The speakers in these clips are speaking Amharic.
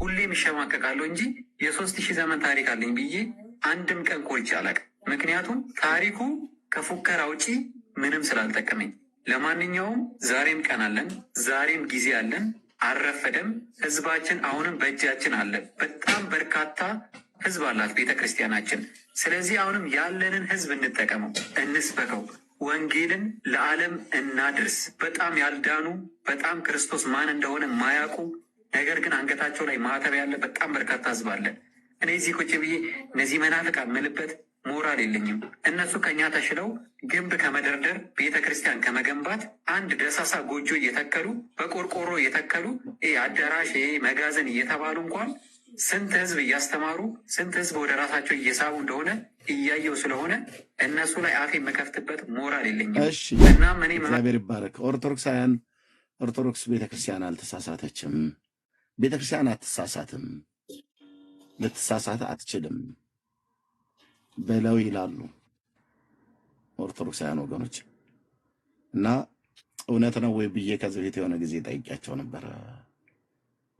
ሁሌም ይሸማቀቃለሁ እንጂ የ3000 ዘመን ታሪክ አለኝ ብዬ አንድም ቀን ቆርጬ አላውቅም። ምክንያቱም ታሪኩ ከፉከራ ውጪ ምንም ስላልጠቀመኝ። ለማንኛውም ዛሬም ቀን አለን፣ ዛሬም ጊዜ አለን፣ አልረፈደም። ህዝባችን አሁንም በእጃችን አለ። በጣም በርካታ ህዝብ አላት ቤተ ክርስቲያናችን። ስለዚህ አሁንም ያለንን ህዝብ እንጠቀመው፣ እንስበከው፣ ወንጌልን ለዓለም እናድርስ። በጣም ያልዳኑ በጣም ክርስቶስ ማን እንደሆነ ማያውቁ ነገር ግን አንገታቸው ላይ ማተብ ያለ በጣም በርካታ ህዝብ አለ። እኔ እዚህ ቁጭ ብዬ እነዚህ መናፍቃን ምልበት ሞራል የለኝም። እነሱ ከኛ ተሽለው ግንብ ከመደርደር ቤተ ክርስቲያን ከመገንባት አንድ ደሳሳ ጎጆ እየተከሉ በቆርቆሮ እየተከሉ አዳራሽ መጋዘን እየተባሉ እንኳን ስንት ህዝብ እያስተማሩ ስንት ህዝብ ወደ ራሳቸው እየሳቡ እንደሆነ እያየው ስለሆነ እነሱ ላይ አፌ የምከፍትበት ሞራል የለኝም። እናም እኔ እግዚአብሔር ይባረክ። ኦርቶዶክስ ቤተክርስቲያን አልተሳሳተችም። ቤተክርስቲያን አትሳሳትም፣ ልትሳሳት አትችልም ብለው ይላሉ ኦርቶዶክሳውያን ወገኖች። እና እውነት ነው ወይ ብዬ ከዚህ በፊት የሆነ ጊዜ ጠይቄያቸው ነበር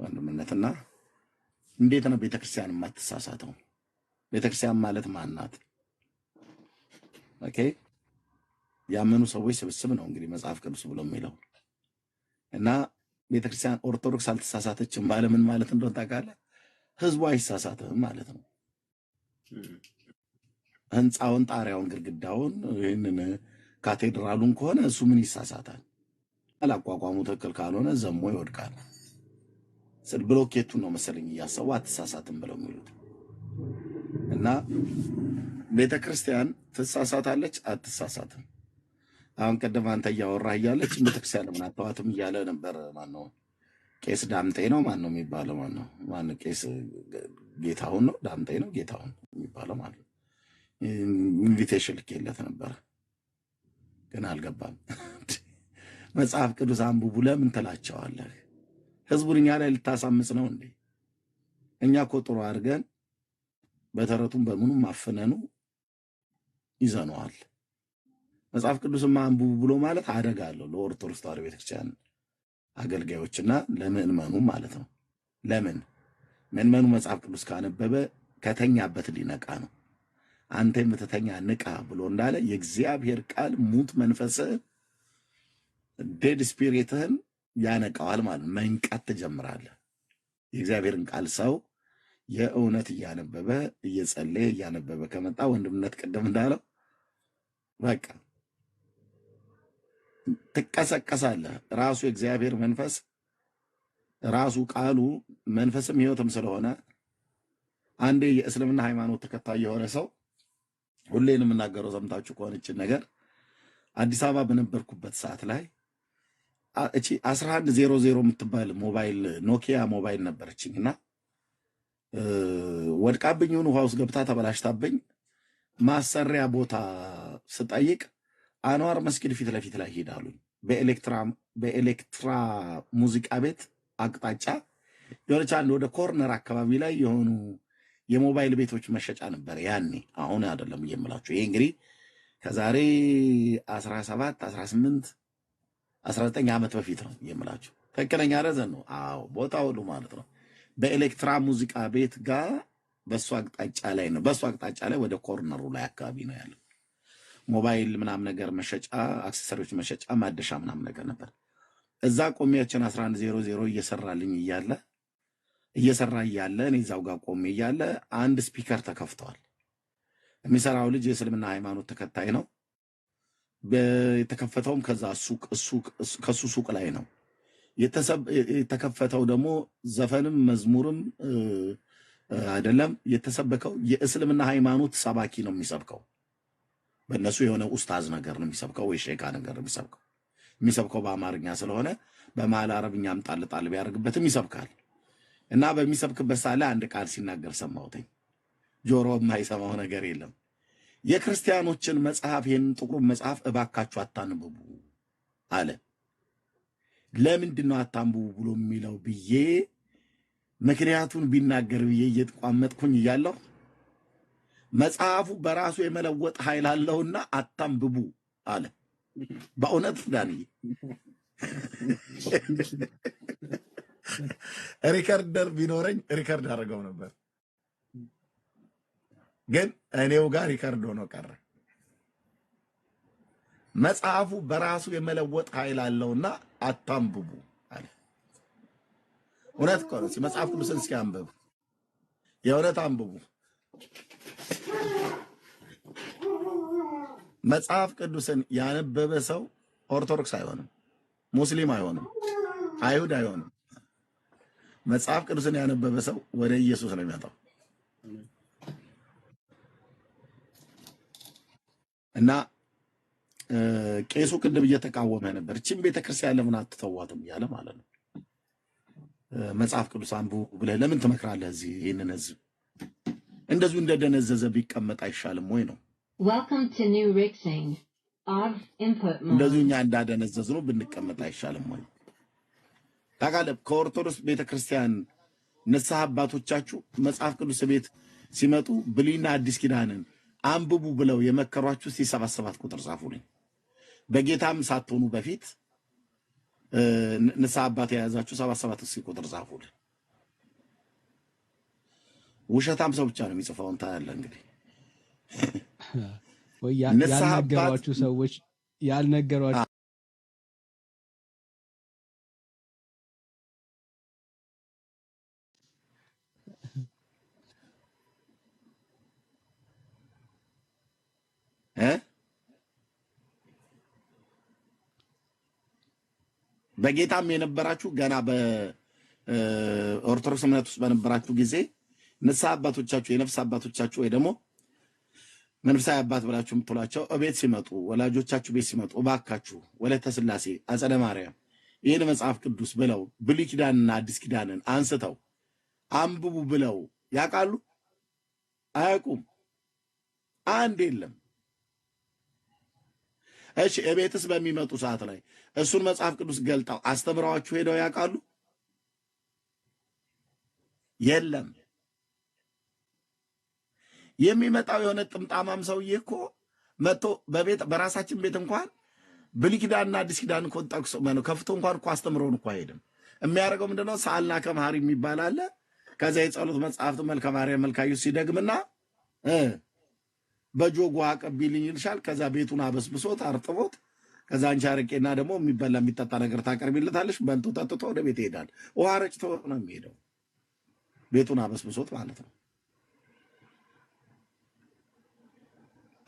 ወንድምነትና እንዴት ነው ቤተክርስቲያን የማትሳሳተው? ቤተክርስቲያን ማለት ማን ናት? ኦኬ ያመኑ ሰዎች ስብስብ ነው እንግዲህ መጽሐፍ ቅዱስ ብሎ የሚለው እና ቤተክርስቲያን ኦርቶዶክስ አልተሳሳተችም ማለት ምን ማለት እንደሆነ ታውቃለህ? ህዝቡ አይሳሳትም ማለት ነው። ህንፃውን፣ ጣሪያውን፣ ግድግዳውን ይህንን ካቴድራሉን ከሆነ እሱ ምን ይሳሳታል? አላቋቋሙ ትክክል ካልሆነ ዘሞ ይወድቃል። ብሎኬቱን ነው መሰለኝ እያሰቡ አትሳሳትም ብለው የሚሉት እና ቤተክርስቲያን ትሳሳታለች አትሳሳትም? አሁን ቀደም አንተ እያወራህ እያለች ቤተክርስቲያን ለምን አተዋትም እያለ ነበር። ማነው ቄስ ዳምጤ ነው ማነው የሚባለው? ማነው ቄስ ጌታሁን ነው ዳምጤ ነው ጌታሁን የሚባለው ማለት ነው። ኢንቪቴሽን ልኬለት ነበር ግን አልገባም። መጽሐፍ ቅዱስ አንብቡ ለምን ትላቸዋለህ? ህዝቡን እኛ ላይ ልታሳምጽ ነው እንዴ? እኛ እኮ ጥሩ አድርገን በተረቱም በምኑም አፍነኑ ይዘነዋል። መጽሐፍ ቅዱስማ አንብቡ ብሎ ማለት አደጋ አለው ለኦርቶዶክስ ተዋሕዶ ቤተክርስቲያን አገልጋዮችና ለምእመኑ ማለት ነው። ለምን ምእመኑ መጽሐፍ ቅዱስ ካነበበ ከተኛበት ሊነቃ ነው። አንተ የምትተኛ ንቃ ብሎ እንዳለ የእግዚአብሔር ቃል ሙት መንፈስህን ዴድ ስፒሪትህን ያነቃዋል ማለት ነው። መንቃት ትጀምራለህ። የእግዚአብሔርን ቃል ሰው የእውነት እያነበበ እየጸለየ እያነበበ ከመጣ ወንድምነት ቅድም እንዳለው በቃ ትቀሰቀሳለህ። ራሱ የእግዚአብሔር መንፈስ ራሱ ቃሉ መንፈስም ህይወትም ስለሆነ አንዴ የእስልምና ሃይማኖት ተከታይ የሆነ ሰው ሁሌን የምናገረው ሰምታችሁ ከሆነችን ነገር አዲስ አበባ በነበርኩበት ሰዓት ላይ እቺ 1100 የምትባል ሞባይል ኖኪያ ሞባይል ነበረችኝና ወድቃብኝ ውሃ ውስጥ ገብታ ተበላሽታብኝ ማሰሪያ ቦታ ስጠይቅ አንዋር መስጊድ ፊት ለፊት ላይ ሄዳሉኝ። በኤሌክትራ ሙዚቃ ቤት አቅጣጫ የሆነች አንድ ወደ ኮርነር አካባቢ ላይ የሆኑ የሞባይል ቤቶች መሸጫ ነበር ያኔ። አሁን አይደለም እየምላችሁ። ይሄ እንግዲህ ከዛሬ 17 18 19 ዓመት በፊት ነው የምላችሁ። ትክክለኛ ረዘን ነው። አዎ ቦታ ሁሉ ማለት ነው። በኤሌክትራ ሙዚቃ ቤት ጋር በሱ አቅጣጫ ላይ ነው። በሱ አቅጣጫ ላይ ወደ ኮርነሩ ላይ አካባቢ ነው ያለው ሞባይል ምናም ነገር መሸጫ፣ አክሰሰሪዎች መሸጫ፣ ማደሻ ምናም ነገር ነበር። እዛ ቆሜያችን 1100 እየሰራልኝ እየሰራ እያለ እኔ እዛው ጋር ቆሜ እያለ አንድ ስፒከር ተከፍቷል። የሚሰራው ልጅ የእስልምና ሃይማኖት ተከታይ ነው። የተከፈተውም ከሱ ሱቅ ላይ ነው የተከፈተው። ደግሞ ዘፈንም መዝሙርም አይደለም የተሰበከው፣ የእስልምና ሃይማኖት ሰባኪ ነው የሚሰብከው። በእነሱ የሆነ ኡስታዝ ነገር ነው የሚሰብከው ወይ ሼካ ነገር ነው የሚሰብከው በአማርኛ ስለሆነ በመሀል አረብኛም ጣል ጣል ቢያደርግበትም ይሰብካል። እና በሚሰብክበት ሳለ አንድ ቃል ሲናገር ሰማሁትኝ። ጆሮ የማይሰማው ነገር የለም። የክርስቲያኖችን መጽሐፍ ይህንን ጥቁሩን መጽሐፍ እባካችሁ አታንብቡ አለ። ለምንድን ነው አታንብቡ ብሎ የሚለው ብዬ ምክንያቱን ቢናገር ብዬ እየተቋመጥኩኝ እያለሁ መጽሐፉ በራሱ የመለወጥ ኃይል አለውና አታንብቡ አለ። በእውነት ዳንዬ ሪከርደር ቢኖረኝ ሪከርድ አደረገው ነበር፣ ግን እኔው ጋር ሪከርድ ሆኖ ቀረ። መጽሐፉ በራሱ የመለወጥ ኃይል አለውና አታንብቡ አለ። እውነት እኮ ነው። መጽሐፍ ቅዱስን እስኪ አንብቡ፣ የእውነት አንብቡ። መጽሐፍ ቅዱስን ያነበበ ሰው ኦርቶዶክስ አይሆንም፣ ሙስሊም አይሆንም፣ አይሁድ አይሆንም። መጽሐፍ ቅዱስን ያነበበ ሰው ወደ ኢየሱስ ነው የሚመጣው። እና ቄሱ ቅድም እየተቃወመ ነበር። እቺን ቤተክርስቲያን ለምን አትተዋትም እያለ ማለት ነው። መጽሐፍ ቅዱስ አንብቡ ብለህ ለምን ትመክራለህ? እዚህ ይህንን ህዝብ እንደዚሁ እንደደነዘዘ ቢቀመጥ አይሻልም ወይ ነው? እንደዚሁ እኛ እንዳደነዘዝ ነው ብንቀመጥ አይሻልም ወይ? ታውቃለህ፣ ከኦርቶዶክስ ቤተክርስቲያን ንስሐ አባቶቻችሁ መጽሐፍ ቅዱስ ቤት ሲመጡ ብሉይና አዲስ ኪዳንን አንብቡ ብለው የመከሯችሁ 77 ቁጥር ጻፉልኝ። በጌታም ሳትሆኑ በፊት ንስሐ አባት የያዛችሁ 77 ቁጥር ጻፉልኝ። ውሸታም ሰው ብቻ ነው የሚጽፈውን ታያለህ። እንግዲህ ወይ ያልነገሯችሁ ሰዎች ያልነገሯችሁ በጌታም የነበራችሁ ገና በኦርቶዶክስ እምነት ውስጥ በነበራችሁ ጊዜ ንስሐ አባቶቻችሁ የነፍስ አባቶቻችሁ ወይ ደግሞ መንፈሳዊ አባት ብላችሁ የምትሏቸው እቤት ሲመጡ ወላጆቻችሁ ቤት ሲመጡ እባካችሁ ወለተ ሥላሴ አጸደ ማርያም ይህን መጽሐፍ ቅዱስ ብለው ብሉይ ኪዳንና አዲስ ኪዳንን አንስተው አንብቡ ብለው ያውቃሉ? አያውቁም። አንድ የለም። እሺ እቤትስ በሚመጡ ሰዓት ላይ እሱን መጽሐፍ ቅዱስ ገልጠው አስተምረዋችሁ ሄደው ያውቃሉ? የለም። የሚመጣው የሆነ ጥምጣማም ሰውዬ እኮ መጥቶ በቤት በራሳችን ቤት እንኳን ብሉይ ኪዳንና አዲስ ኪዳን እኮ ጠቅሶ ከፍቶ እንኳን እኮ አስተምረውን እኮ አይሄድም። የሚያደርገው ምንድነው? ሰአልና ከመሐሪ የሚባል አለ። ከዚያ የጸሎት መጽሐፍት መልከ ማርያም መልከ ኢየሱስ ሲደግምና በጆግ ውሃ ቀቢልኝ ይልሻል። ከዛ ቤቱን አበስብሶት አርጥቦት ከዛ አንቺ አረቄና ደግሞ የሚበላ የሚጠጣ ነገር ታቀርቢለታለሽ። በልቶ ጠጥቶ ወደ ቤት ይሄዳል። ውሃ ረጭቶ ነው የሚሄደው፣ ቤቱን አበስብሶት ማለት ነው።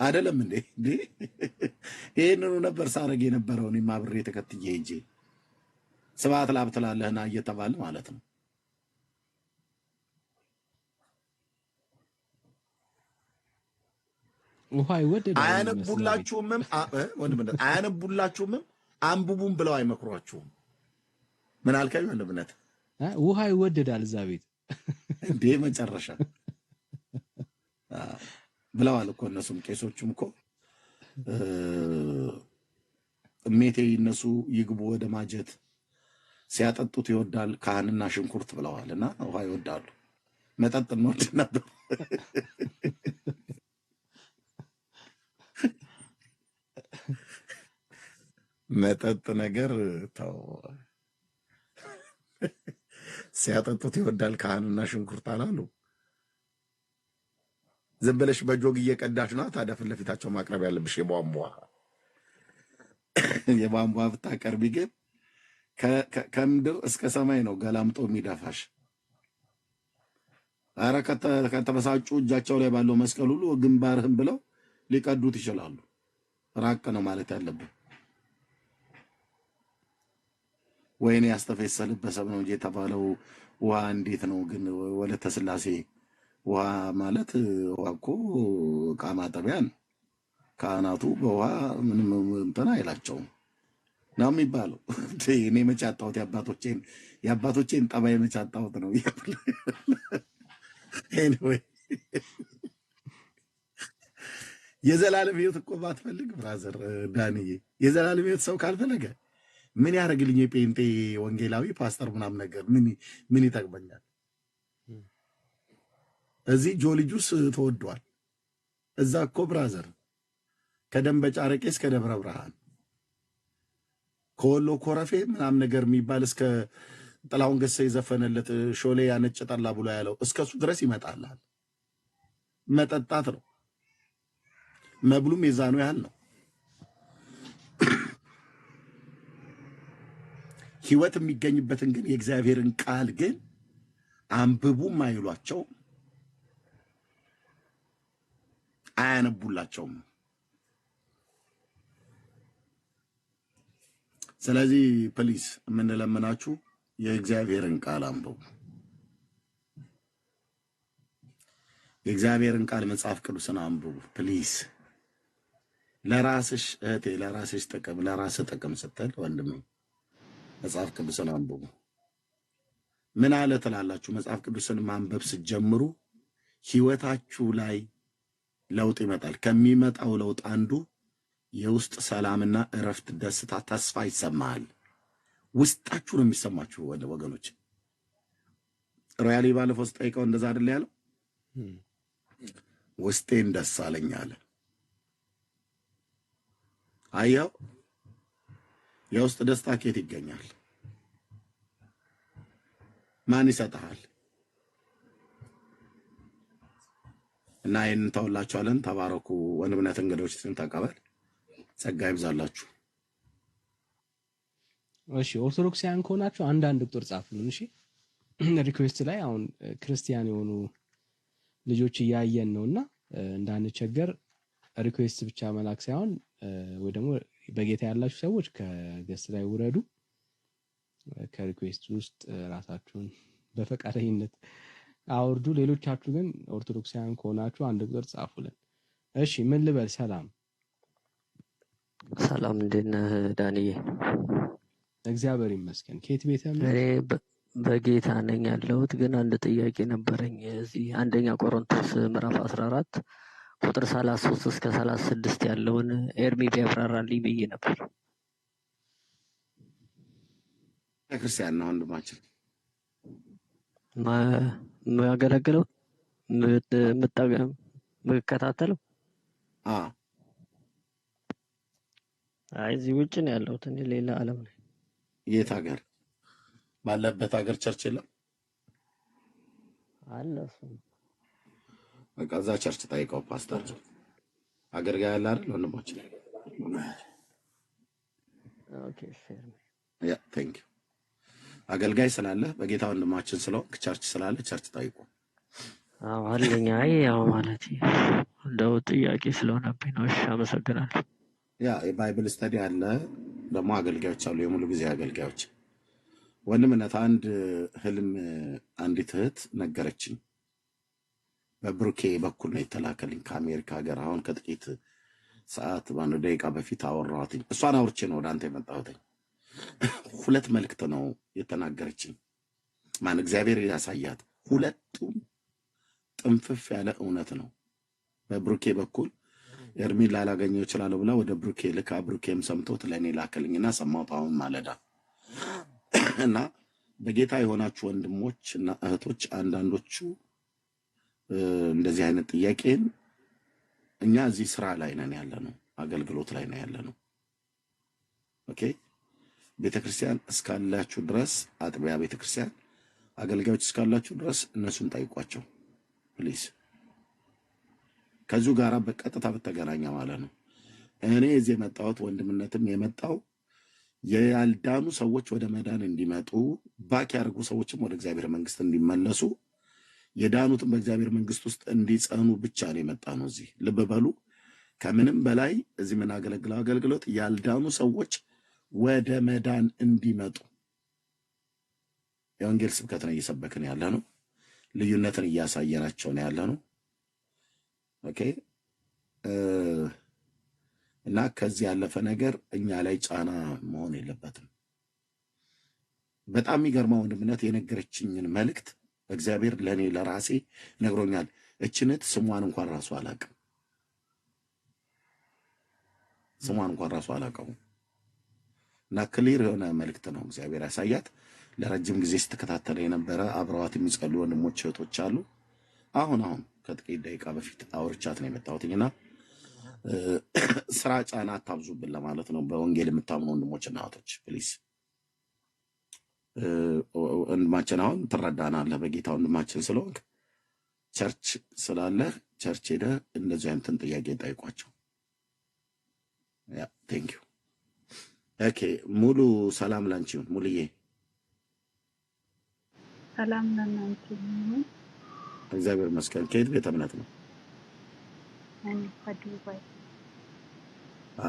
አይደለም እንዴ? ይህንኑ ነበር ሳረግ የነበረው እኔም አብሬ ተከትዬ ሄጄ ስብሐት ለአብ ትላለህና እየተባለ ማለት ነው። አያነቡላችሁምም አንብቡም ብለው አይመክሯችሁም። ምን አልከኝ ወንድምነት? ውሃ ይወደዳል እዛ ቤት እንዴ መጨረሻ ብለዋል እኮ እነሱም ቄሶቹም እኮ እሜቴ ይነሱ ይግቡ ወደ ማጀት ሲያጠጡት ይወዳል ካህንና ሽንኩርት ብለዋል። እና ውሃ ይወዳሉ፣ መጠጥ እንወድ ነበር። መጠጥ ነገር ተው፣ ሲያጠጡት ይወዳል ካህንና ሽንኩርት አላሉ። ዝም ብለሽ በጆግ እየቀዳሽ ነው ታዲያ ፊት ለፊታቸው ማቅረብ ያለብሽ የቧንቧ ብታቀርቢ ግን ከምድር እስከ ሰማይ ነው ገላምጦ የሚደፋሽ። አረ ከተበሳጩ እጃቸው ላይ ባለው መስቀል ሁሉ ግንባርህን ብለው ሊቀዱት ይችላሉ። ራቅ ነው ማለት ያለብን። ወይኔ ያስተፈሰልበት ሰብ ነው እንጂ የተባለው ውሃ እንዴት ነው ግን? ወለተ ሥላሴ ውሃ ማለት ውሃ እኮ ዕቃ ማጠቢያ ነው። ካህናቱ በውሃ ምንም እንትን አይላቸውም ነው የሚባለው። እኔ መቼ አጣሁት? የአባቶቼን ጠባይ መቼ አጣሁት ነው። ኤኒዌይ የዘላለም ሕይወት እኮ ባትፈልግ ብራዘር ዳንዬ፣ የዘላለም ሕይወት ሰው ካልፈለገ ምን ያደርግልኝ? የጴንጤ ወንጌላዊ ፓስተር ምናምን ነገር ምን ይጠቅመኛል? እዚህ ጆሊ ጁስ ተወዷል። እዛ እኮ ብራዘር ከደንበጫ አረቄ እስከ ደብረ ብርሃን ከወሎ ኮረፌ ምናምን ነገር የሚባል እስከ ጥላሁን ገሰ የዘፈነለት ሾሌ ያነጭ ጠላ ብሎ ያለው እስከሱ ድረስ ይመጣልሃል። መጠጣት ነው። መብሉም የዛኑ ያህል ነው። ህይወት የሚገኝበትን ግን የእግዚአብሔርን ቃል ግን አንብቡም አይሏቸው፣ አያነቡላቸውም። ስለዚህ ፕሊስ የምንለምናችሁ የእግዚአብሔርን ቃል አንብቡ። የእግዚአብሔርን ቃል መጽሐፍ ቅዱስን አንብቡ ፕሊስ። ለራስሽ እህቴ፣ ለራስሽ ጥቅም፣ ለራስህ ጥቅም ስትል ወንድሜ መጽሐፍ ቅዱስን አንብቡ። ምን አለ ትላላችሁ? መጽሐፍ ቅዱስን ማንበብ ስትጀምሩ ህይወታችሁ ላይ ለውጥ ይመጣል። ከሚመጣው ለውጥ አንዱ የውስጥ ሰላምና እረፍት፣ ደስታ፣ ተስፋ ይሰማል። ውስጣችሁ ነው የሚሰማችሁ ወገኖች። ሮያሊ ባለፈው ስጠይቀው እንደዛ አይደል ያለው? ውስጤን ደስ አለኝ አለ። አየው፣ የውስጥ ደስታ ከየት ይገኛል? ማን ይሰጥሃል? እና ይህንን ተውላችኋለን። ተባረኩ። ወንድምነት እንግዶችን ተቀበል። ጸጋ ይብዛላችሁ። እሺ ኦርቶዶክሳውያን ከሆናችሁ አንዳንድ ቁጥር ጻፉልን። እሺ ሪኩዌስት ላይ አሁን ክርስቲያን የሆኑ ልጆች እያየን ነውና እንዳንቸገር ሪኩዌስት ብቻ መላክ ሳይሆን ወይ ደግሞ በጌታ ያላችሁ ሰዎች ከገስት ላይ ውረዱ። ከሪኩዌስት ውስጥ ራሳችሁን በፈቃደኝነት አውርዱ። ሌሎቻችሁ ግን ኦርቶዶክሳውያን ከሆናችሁ አንድ ቁጥር ጻፉልን። እሺ ምን ልበል? ሰላም ሰላም፣ እንዴት ነህ ዳንዬ? እግዚአብሔር ይመስገን። ከየት ቤተ እኔ በጌታ ነኝ ያለሁት፣ ግን አንድ ጥያቄ ነበረኝ። እዚህ አንደኛ ቆሮንቶስ ምዕራፍ 14 ቁጥር 33 እስከ 36 ያለውን ኤርሚ ቢያብራራልኝ ብዬ ነበር። ክርስቲያን ነው ወንድማችን የማገለግለው የምከታተለው። አይ እዚህ ውጭ ነው ያለሁት እኔ፣ ሌላ ዓለም ነው። የት ሀገር? ባለበት ሀገር ቸርች የለም አለ። እሱ በቃ እዛ ቸርች ጠይቀው። ፓስተር አገልጋይ ያለ አይደል ወንድማችን? ኦኬ ፌር ያ ቴንክ ዩ። አገልጋይ ስላለ በጌታ ወንድማችን ስለሆንክ ቸርች ስላለ ቸርች ጠይቁ። አዎ አለኝ። አይ ያው ማለት እንደው ጥያቄ ስለሆነብኝ ነው። እሺ አመሰግናለሁ። ያ የባይብል ስተዲ አለ፣ ደግሞ አገልጋዮች አሉ፣ የሙሉ ጊዜ አገልጋዮች። ወንድምነት አንድ ህልም አንዲት እህት ነገረችኝ። በብሩኬ በኩል ነው የተላከልኝ ከአሜሪካ ሀገር። አሁን ከጥቂት ሰዓት ባንድ ደቂቃ በፊት አወራኋትኝ። እሷን አውርቼ ነው ወደ አንተ የመጣሁትኝ። ሁለት መልእክት ነው የተናገረችኝ። ማን እግዚአብሔር ያሳያት። ሁለቱም ጥንፍፍ ያለ እውነት ነው። በብሩኬ በኩል ኤርሚን ላላገኘው ይችላል ብላ ወደ ብሩኬ ልካ፣ ብሩኬም ሰምቶት ለእኔ ላከልኝና ሰማሁት አሁን ማለዳ። እና በጌታ የሆናችሁ ወንድሞች እና እህቶች አንዳንዶቹ እንደዚህ አይነት ጥያቄን እኛ እዚህ ስራ ላይ ነን ያለ ነው፣ አገልግሎት ላይ ነው ያለ ነው። ኦኬ ቤተክርስቲያን እስካላችሁ ድረስ፣ አጥቢያ ቤተክርስቲያን አገልጋዮች እስካላችሁ ድረስ እነሱን ጠይቋቸው ፕሊዝ። ከዚሁ ጋር በቀጥታ በተገናኘ ማለት ነው። እኔ እዚህ የመጣሁት ወንድምነትም የመጣው ያልዳኑ ሰዎች ወደ መዳን እንዲመጡ፣ ባክ ያደርጉ ሰዎችም ወደ እግዚአብሔር መንግስት እንዲመለሱ፣ የዳኑትም በእግዚአብሔር መንግስት ውስጥ እንዲጸኑ ብቻ ነው የመጣ ነው። እዚህ ልብ በሉ። ከምንም በላይ እዚህ የምናገለግለው አገልግሎት ያልዳኑ ሰዎች ወደ መዳን እንዲመጡ የወንጌል ስብከትን እየሰበክን ያለ ነው። ልዩነትን እያሳየናቸው ነው ያለ ነው። ኦኬ እና ከዚህ ያለፈ ነገር እኛ ላይ ጫና መሆን የለበትም። በጣም የሚገርመው ወንድምነት የነገረችኝን መልእክት እግዚአብሔር ለእኔ ለራሴ ነግሮኛል። እችነት ስሟን እንኳን ራሱ አላውቅም። ስሟን እንኳን ራሱ አላውቀውም። እና ክሊር የሆነ መልእክት ነው እግዚአብሔር ያሳያት። ለረጅም ጊዜ ስትከታተለ የነበረ አብረዋት የሚጸሉ ወንድሞች እህቶች አሉ። አሁን ከጥቂት ደቂቃ በፊት አውርቻት ነው የመጣሁትና ስራ ጫና አታብዙብን ለማለት ነው። በወንጌል የምታምኑ ወንድሞችና እህቶች ፕሊዝ ወንድማችን አሁን ትረዳናለህ በጌታ ወንድማችን ስለሆንክ ቸርች ስላለህ ቸርች ሄደህ እንደዚህ አይነትን ጥያቄ ጠይቋቸው። ያ ቴንክ ዩ። ኦኬ ሙሉ ሰላም ላንቺ ይሁን ሙሉዬ። ሰላም ለእናንተ ይሁን። እግዚአብሔር ይመስገን። ከየት ቤተ እምነት ነው? እኔ ከዱባይ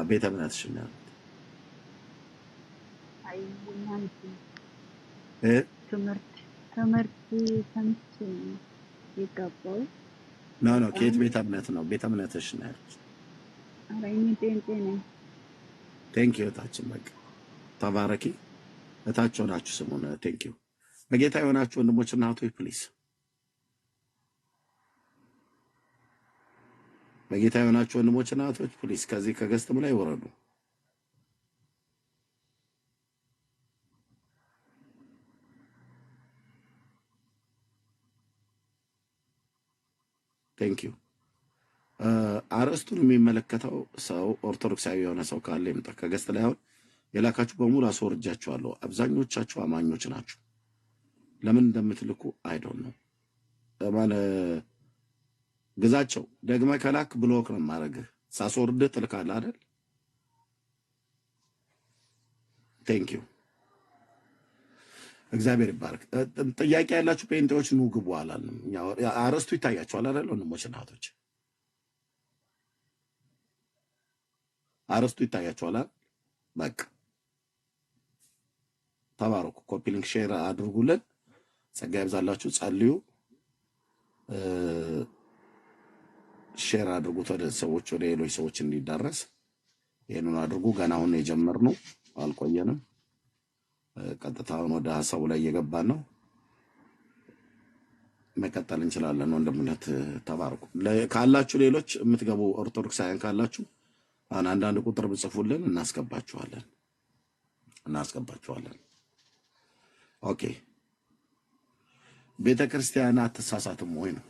ቤተ እምነትሽ ነው? አይ እናንተ እ ትምህርት ሰምቼ ነው የገባው። ኖ ከየት በጣም ቤተ እምነት ነው? ቤተ እምነትሽ ነው ያልኩት። ኧረ እኔ ጴንጤ ነኝ። ቴንክ ዩ እህታችን፣ በቃ ተባረኪ። እህታች ሆናችሁ ስሙን። ቴንክ ዩ። በጌታ የሆናችሁ ወንድሞችና እህቶች ፕሊዝ፣ በጌታ የሆናችሁ ወንድሞችና እህቶች ፕሊዝ ከዚህ ከገስትም ላይ ወረዱ። ቴንክ ዩ። አርዕስቱን የሚመለከተው ሰው ኦርቶዶክሳዊ የሆነ ሰው ካለ ይምጣ። ከገስት ላይ አሁን የላካችሁ በሙሉ አስወርጃችኋለሁ። አብዛኞቻችሁ አማኞች ናችሁ። ለምን እንደምትልኩ አይዶን ነው ማለ ግዛቸው። ደግመ ከላክ ብሎክ ነው ማድረግህ። ሳስወርድህ ትልካለህ አይደል? ቴንክ ዩ። እግዚአብሔር ይባርክ። ጥያቄ ያላችሁ ጴንጤዎች ኑ ግቡ አላልንም። አርዕስቱ ይታያችኋል አይደል? ወንድሞች እና እህቶች አርዕስቱ ይታያችኋል አይደል? በቃ ተባረኩ። ኮፒ ሊንክ ሼር አድርጉልን። ጸጋ ይብዛላችሁ። ጸልዩ፣ ሼር አድርጉት ወደ ሰዎች፣ ወደ ሌሎች ሰዎች እንዲዳረስ ይሄንን አድርጉ። ገና አሁን የጀመርነው አልቆየንም። ቀጥታውን ወደ ሀሳቡ ላይ እየገባን ነው። መቀጠል እንችላለን። ወንድምነት ተባረኩ። ካላችሁ ሌሎች የምትገቡ ኦርቶዶክሳውያን ካላችሁ አሁን አንዳንድ ቁጥር ብጽፉልን እናስገባችኋለን። ኦኬ። ቤተ ክርስቲያን አትሳሳትም ወይ ነው?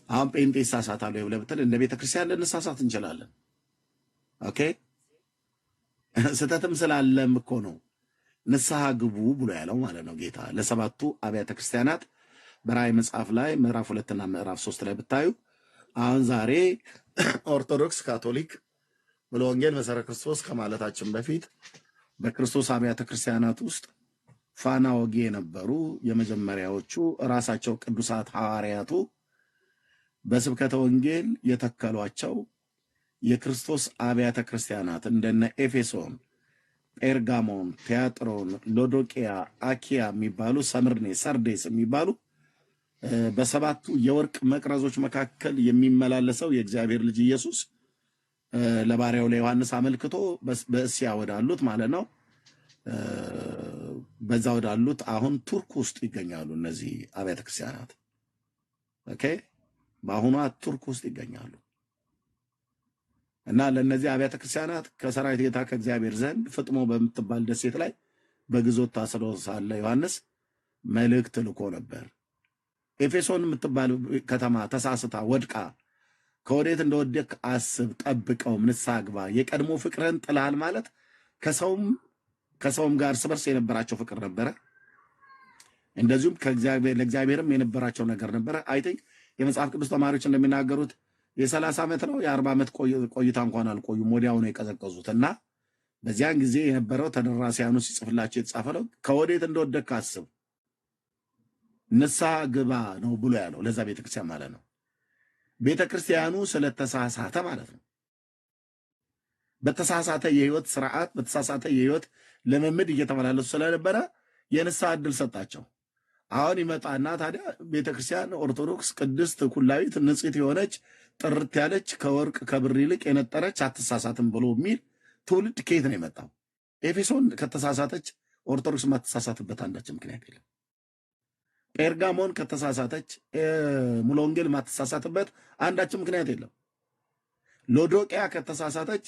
አሁን ጴንጤ ይሳሳታሉ ብለህ ብትል እንደ ቤተ ክርስቲያን ልንሳሳት እንችላለን። ኦኬ። ስህተትም ስላለም እኮ ነው ንስሐ ግቡ ብሎ ያለው ማለት ነው ጌታ ለሰባቱ አብያተ ክርስቲያናት በራእይ መጽሐፍ ላይ ምዕራፍ 2 እና ምዕራፍ 3 ላይ ብታዩ አሁን ዛሬ ኦርቶዶክስ፣ ካቶሊክ ብሎ ወንጌል መሰረተ ክርስቶስ ከማለታችን በፊት በክርስቶስ አብያተ ክርስቲያናት ውስጥ ፋና ወጊ የነበሩ የመጀመሪያዎቹ ራሳቸው ቅዱሳት ሐዋርያቱ በስብከተ ወንጌል የተከሏቸው የክርስቶስ አብያተ ክርስቲያናት እንደነ ኤፌሶን፣ ጴርጋሞን፣ ቲያጥሮን፣ ሎዶቅያ፣ አኪያ የሚባሉ ሰምርኔ፣ ሰርዴስ የሚባሉ በሰባቱ የወርቅ መቅረዞች መካከል የሚመላለሰው የእግዚአብሔር ልጅ ኢየሱስ ለባሪያው ለዮሐንስ አመልክቶ በእስያ ወዳሉት ማለት ነው በዛ ወዳሉት አሁን ቱርክ ውስጥ ይገኛሉ እነዚህ አብያተ ክርስቲያናት። ኦኬ፣ በአሁኗ ቱርክ ውስጥ ይገኛሉ። እና ለእነዚህ አብያተ ክርስቲያናት ከሰራዊት ጌታ ከእግዚአብሔር ዘንድ ፍጥሞ በምትባል ደሴት ላይ በግዞት ታስሮ ሳለ ዮሐንስ መልእክት ልኮ ነበር። ኤፌሶን የምትባል ከተማ ተሳስታ ወድቃ ከወዴት እንደወደቅ አስብ፣ ጠብቀውም፣ ንስሐ ግባ፣ የቀድሞ ፍቅርህን ጥላል ማለት ከሰውም ጋር እርስ በርስ የነበራቸው ፍቅር ነበረ። እንደዚሁም ለእግዚአብሔርም የነበራቸው ነገር ነበረ። አይ ቲንክ የመጽሐፍ ቅዱስ ተማሪዎች እንደሚናገሩት የ30 ዓመት ነው የ40 ዓመት ቆይታ እንኳን አልቆዩም፣ ወዲያው ነው የቀዘቀዙት። እና በዚያን ጊዜ የነበረው ተደራሲያኑ ሲጽፍላቸው የተጻፈ ነው ከወዴት እንደወደቅ አስብ፣ ንስሐ ግባ ነው ብሎ ያለው ለዛ ቤተክርስቲያን ማለት ነው። ቤተክርስቲያኑ ስለተሳሳተ ማለት ነው። በተሳሳተ የህይወት ስርዓት፣ በተሳሳተ የህይወት ልምምድ እየተመላለሱ ስለነበረ የንስሐ ዕድል ሰጣቸው። አሁን ይመጣና ታዲያ ቤተክርስቲያን ኦርቶዶክስ ቅድስት ኩላዊት ንጽሕት የሆነች ጥርት ያለች ከወርቅ ከብር ይልቅ የነጠረች አትሳሳትም ብሎ የሚል ትውልድ ከየት ነው የመጣው? ኤፌሶን ከተሳሳተች ኦርቶዶክስ ማትሳሳትበት አንዳችን ምክንያት የለም። ጴርጋሞን ከተሳሳተች ሙሉ ወንጌል ማትሳሳትበት አንዳችን ምክንያት የለም። ሎዶቅያ ከተሳሳተች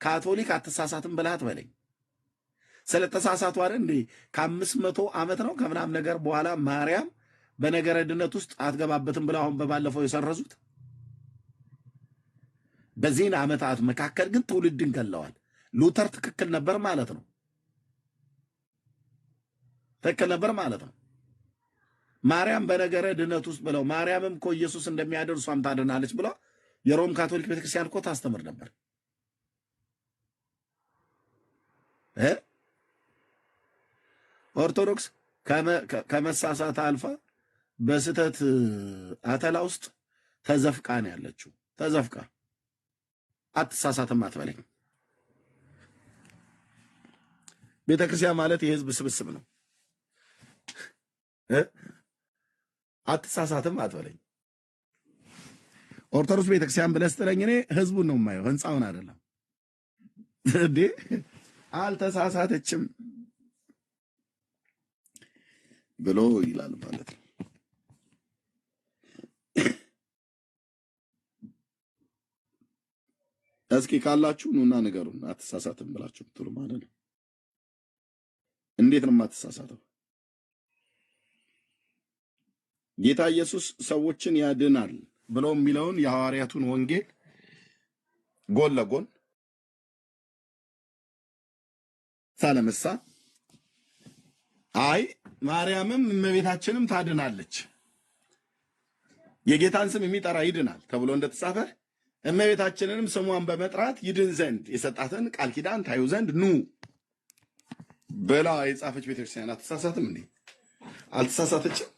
ካቶሊክ አትሳሳትም ብልሃት በለኝ። ስለተሳሳቱ አይደል እንዴ ከ500 ዓመት ነው ከምናም ነገር በኋላ ማርያም በነገረ ድነት ውስጥ አትገባበትም ብለው አሁን በባለፈው የሰረዙት። በዚህን ዓመታት መካከል ግን ትውልድን ገለዋል። ሉተር ትክክል ነበር ማለት ነው። ትክክል ነበር ማለት ነው። ማርያም በነገረ ድነት ውስጥ ብለው ማርያምም እኮ ኢየሱስ እንደሚያድን እሷም ታድናለች ብለው የሮም ካቶሊክ ቤተክርስቲያን እኮ ታስተምር ነበር። ኦርቶዶክስ ከመሳሳት አልፋ በስተት አተላ ውስጥ ተዘፍቃ ነው ያለችው። ተዘፍቃ አትሳሳትም አትበለኝ። ቤተክርስቲያን ማለት የህዝብ ስብስብ ነው። አትሳሳትም አትበለኝ። ኦርቶዶክስ ቤተክርስቲያን ብለህ ስትለኝ እኔ ህዝቡን ነው የማየው፣ ህንፃውን አይደለም። እንዴ አልተሳሳተችም ብሎ ይላል ማለት ነው። እስኪ ካላችሁ ኑና ንገሩን፣ አትሳሳትም ብላችሁ ብትሉ ማለት ነው። እንዴት ነው የማትሳሳተው? ጌታ ኢየሱስ ሰዎችን ያድናል ብሎ የሚለውን የሐዋርያቱን ወንጌል ጎን ለጎን ሳለመሳ አይ ማርያምም እመቤታችንም ታድናለች፣ የጌታን ስም የሚጠራ ይድናል ተብሎ እንደተጻፈ እመቤታችንንም ስሟን በመጥራት ይድን ዘንድ የሰጣትን ቃል ኪዳን ታዩ ዘንድ ኑ ብላ የጻፈች ቤተክርስቲያን አትሳሳትም እንዴ? አልተሳሳተችም?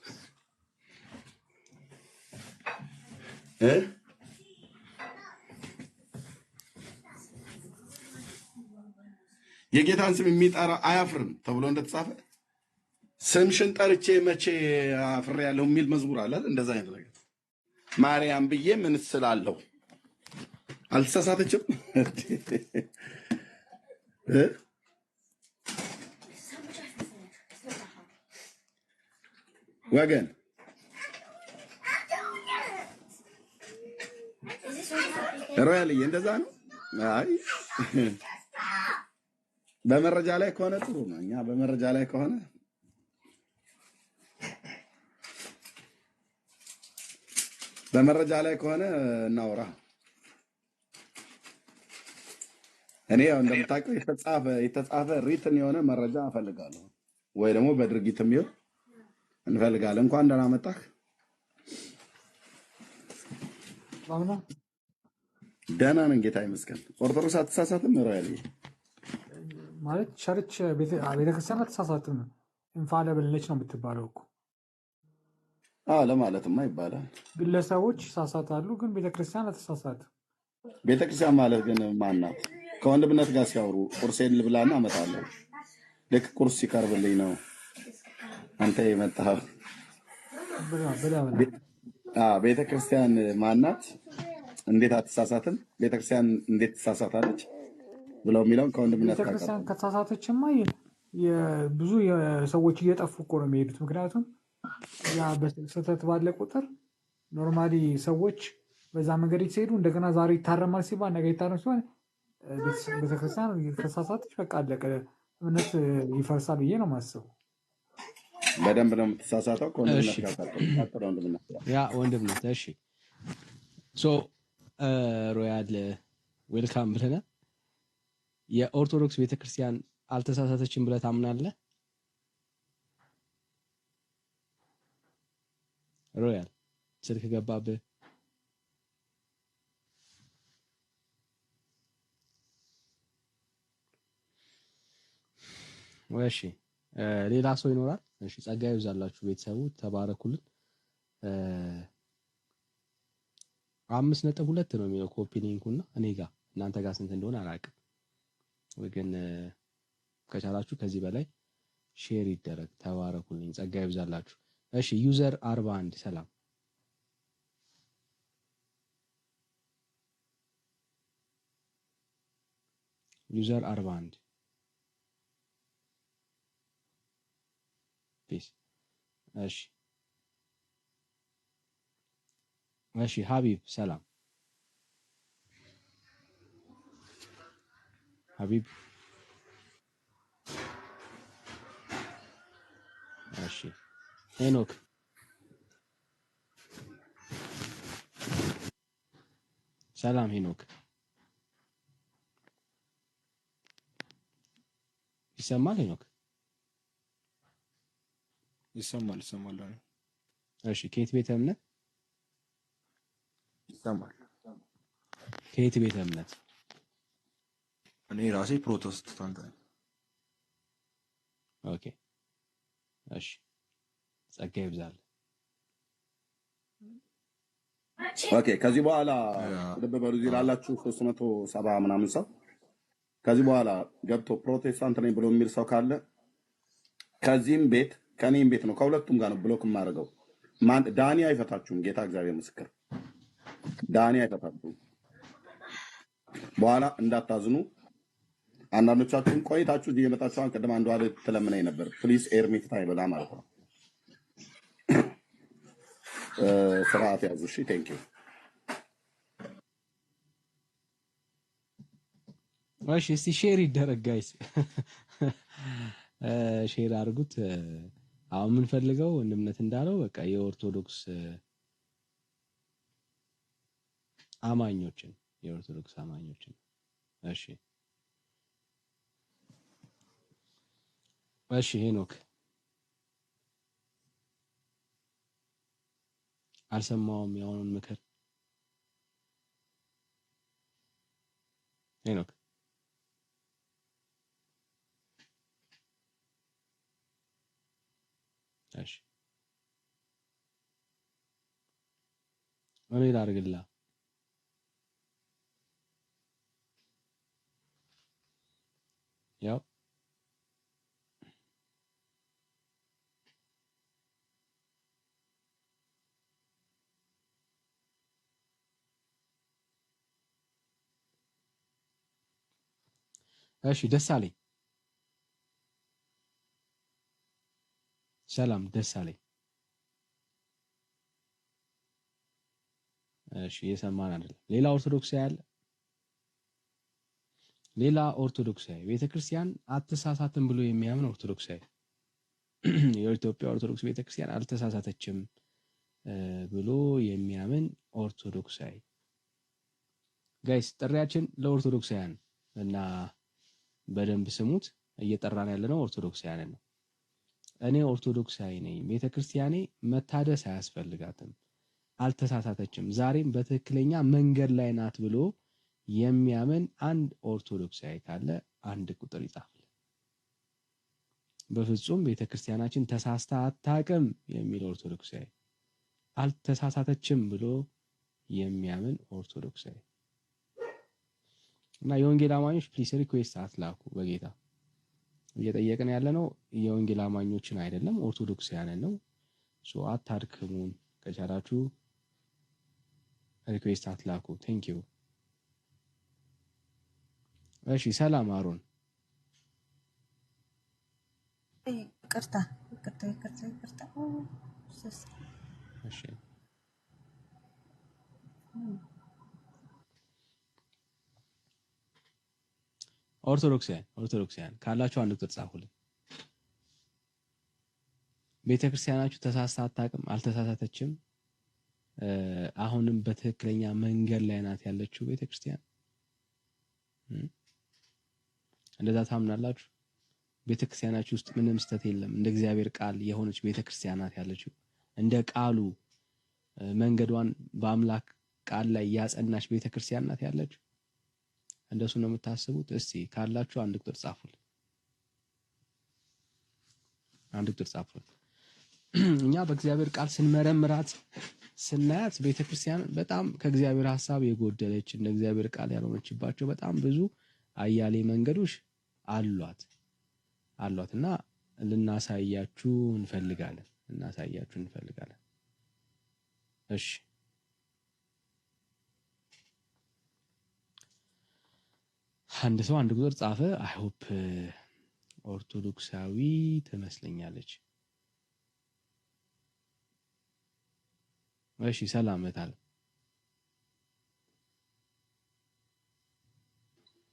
የጌታን ስም የሚጠራ አያፍርም ተብሎ እንደተጻፈ ስምሽን ጠርቼ መቼ አፍሬ ያለሁ የሚል መዝሙር አለ። እንደዛ አይነት ነገር ማርያም ብዬ ምን ስላለሁ አልተሳሳተችም? ወገን ሮያልዬ እንደዛ ነው። አይ በመረጃ ላይ ከሆነ ጥሩ ነው። እኛ በመረጃ ላይ ከሆነ እናውራ። እኔ ያው እንደምታውቀው የተጻፈ ሪትን የሆነ መረጃ እፈልጋለሁ፣ ወይ ደግሞ በድርጊትም ይሁን እንፈልጋለን። እንኳን ደህና መጣህ። ደህና ነን ጌታ ይመስገን። ኦርቶዶክስ አትሳሳትም ሮያልዬ? ማለት ቸርች ቤተክርስቲያን አትሳሳትም፣ ኢንፋሊብል ነች ነው የምትባለው እኮ። ለማለትማ ይባላል። ግለሰቦች ይሳሳታሉ፣ ግን ቤተክርስቲያን አትሳሳትም። ቤተክርስቲያን ማለት ግን ማናት? ከወንድምነት ጋር ሲያወሩ ቁርሴን ልብላና እመጣለሁ። ልክ ቁርስ ሲቀርብልኝ ነው አንተ የመጣኸው። ቤተክርስቲያን ማናት? እንዴት አትሳሳትም? ቤተክርስቲያን እንዴት ትሳሳታለች ብለው የሚለውን ከወንድምነት ጋር ቤተክርስቲያን ከተሳሳተችማ ብዙ ሰዎች እየጠፉ እኮ ነው የሚሄዱት። ምክንያቱም ያ በስህተት ባለ ቁጥር ኖርማሊ ሰዎች በዛ መንገድ ሲሄዱ እንደገና ዛሬ ይታረማል ሲባል ነገ ይታረም ሲሆን ቤተክርስቲያን ከተሳሳተች በቃ አለቀ፣ እምነት ይፈርሳል ብዬ ነው የማስበው። በደንብ ነው የምትሳሳተው። ከወንድምነት ጋር ያ ወንድምነት። እሺ ሶ ሮያል ዌልካም ብለናል። የኦርቶዶክስ ቤተክርስቲያን አልተሳሳተችም ብለህ ታምናለህ? ሮያል ስልክ ገባብህ? እሺ ሌላ ሰው ይኖራል? እሺ ጸጋ ይብዛላችሁ ቤተሰቡ፣ ተባረኩልን። 5.2 ነው የሚለው ኮፒ ሊንኩና እኔ ጋር እናንተ ጋር ስንት እንደሆነ አላውቅም። ግን ከቻላችሁ ከዚህ በላይ ሼር ይደረግ። ተባረኩልኝ፣ ጸጋ ይብዛላችሁ። እሺ ዩዘር 41 ሰላም። ዩዘር 41 ፒስ። እሺ ሀቢብ ሰላም። ሀቢብ እሺ ሄኖክ ሰላም። ሄኖክ ይሰማል? ሄኖክ ይሰማል። እሺ ከየት ቤተ እምነት? ይሰማል። ከየት ቤተ እምነት? እኔ ራሴ ፕሮቴስታንት ነኝ። ኦኬ እሺ ጸጋ ይብዛል። ኦኬ ከዚህ በኋላ ልብ በሉ እዚህ ላላችሁ 370 ምናምን ሰው ከዚህ በኋላ ገብቶ ፕሮቴስታንት ነኝ ብሎ የሚል ሰው ካለ ከዚህም ቤት ከኔም ቤት ነው ከሁለቱም ጋር ነው ብሎክ የማደርገው። ዳኒ አይፈታችሁም። ጌታ እግዚአብሔር ምስክር፣ ዳኒ አይፈታችሁም። በኋላ እንዳታዝኑ። አንዳንዶቻችሁም ቆይታችሁ እዚህ የመጣችሁ አሁን ቅድም አንዷ ትለምነኝ ነበር ፕሊዝ ኤርሚ ፍታኝ ብላ ማለት ነው። ስርዓት ያዙ። እሺ ቴንክ ዩ። እሺ እስቲ ሼር ይደረግ ጋይስ፣ ሼር አድርጉት። አሁን የምንፈልገው እምነት እንዳለው በቃ የኦርቶዶክስ አማኞችን እሺ ሄኖክ አልሰማውም የሆነውን ምክር። ሄኖክ እሺ እኔ ላድርግላ። ያው እሺ ደሳለኝ ሰላም ደሳለኝ። እሺ የሰማን አይደለም። ሌላ ኦርቶዶክሳዊ አለ? ሌላ ኦርቶዶክሳዊ ቤተክርስቲያን አትሳሳትም ብሎ የሚያምን ኦርቶዶክሳዊ የኢትዮጵያ ኦርቶዶክስ ቤተክርስቲያን አልተሳሳተችም ብሎ የሚያምን ኦርቶዶክሳዊ ጋይስ፣ ጥሪያችን ለኦርቶዶክሳውያን እና በደንብ ስሙት። እየጠራን ያለነው ኦርቶዶክሳውያንን ነው። እኔ ኦርቶዶክሳዊ ነኝ፣ ቤተክርስቲያኔ መታደስ አያስፈልጋትም፣ አልተሳሳተችም፣ ዛሬም በትክክለኛ መንገድ ላይ ናት ብሎ የሚያምን አንድ ኦርቶዶክሳዊ ካለ አንድ ቁጥር ይጻፍል። በፍጹም ቤተክርስቲያናችን ተሳስታ አታውቅም የሚል ኦርቶዶክሳዊ፣ አልተሳሳተችም ብሎ የሚያምን ኦርቶዶክሳዊ እና የወንጌል አማኞች ፕሊስ ሪኩዌስት አትላኩ። በጌታ እየጠየቅን ያለ ነው የወንጌል አማኞችን አይደለም ኦርቶዶክሳውያንን ነው። ሶ አታድክሙን። ከቻላችሁ ሪኩዌስት አትላኩ። ቴንክ ዩ። እሺ ሰላም አሮን። ይቅርታ። እሺ ኦርቶዶክሳውያን ካላችሁ አንድ ቁጥር ጻፉልኝ። ቤተክርስቲያናችሁ ተሳስታ አታውቅም፣ አልተሳሳተችም፣ አሁንም በትክክለኛ መንገድ ላይ ናት ያለችው ቤተክርስቲያን። እንደዛ ታምናላችሁ? ቤተክርስቲያናችሁ ውስጥ ምንም ስተት የለም፣ እንደ እግዚአብሔር ቃል የሆነች ቤተክርስቲያን ናት ያለችው፣ እንደ ቃሉ መንገዷን በአምላክ ቃል ላይ ያጸናች ቤተክርስቲያን ናት ያለችው። እንደሱ ነው የምታስቡት? እስቲ ካላችሁ አንድ ቁጥር ጻፉልኝ። አንድ ቁጥር ጻፉልኝ። እኛ በእግዚአብሔር ቃል ስንመረምራት ስናያት ቤተክርስቲያን በጣም ከእግዚአብሔር ሐሳብ የጎደለች እንደ እግዚአብሔር ቃል ያልሆነችባቸው በጣም ብዙ አያሌ መንገዶች አሏት እና ልናሳያችሁ እንፈልጋለን። እሺ አንድ ሰው አንድ ቁጥር ጻፈ። አይ ሆፕ ኦርቶዶክሳዊ ትመስለኛለች። እሺ ሰላም እታለ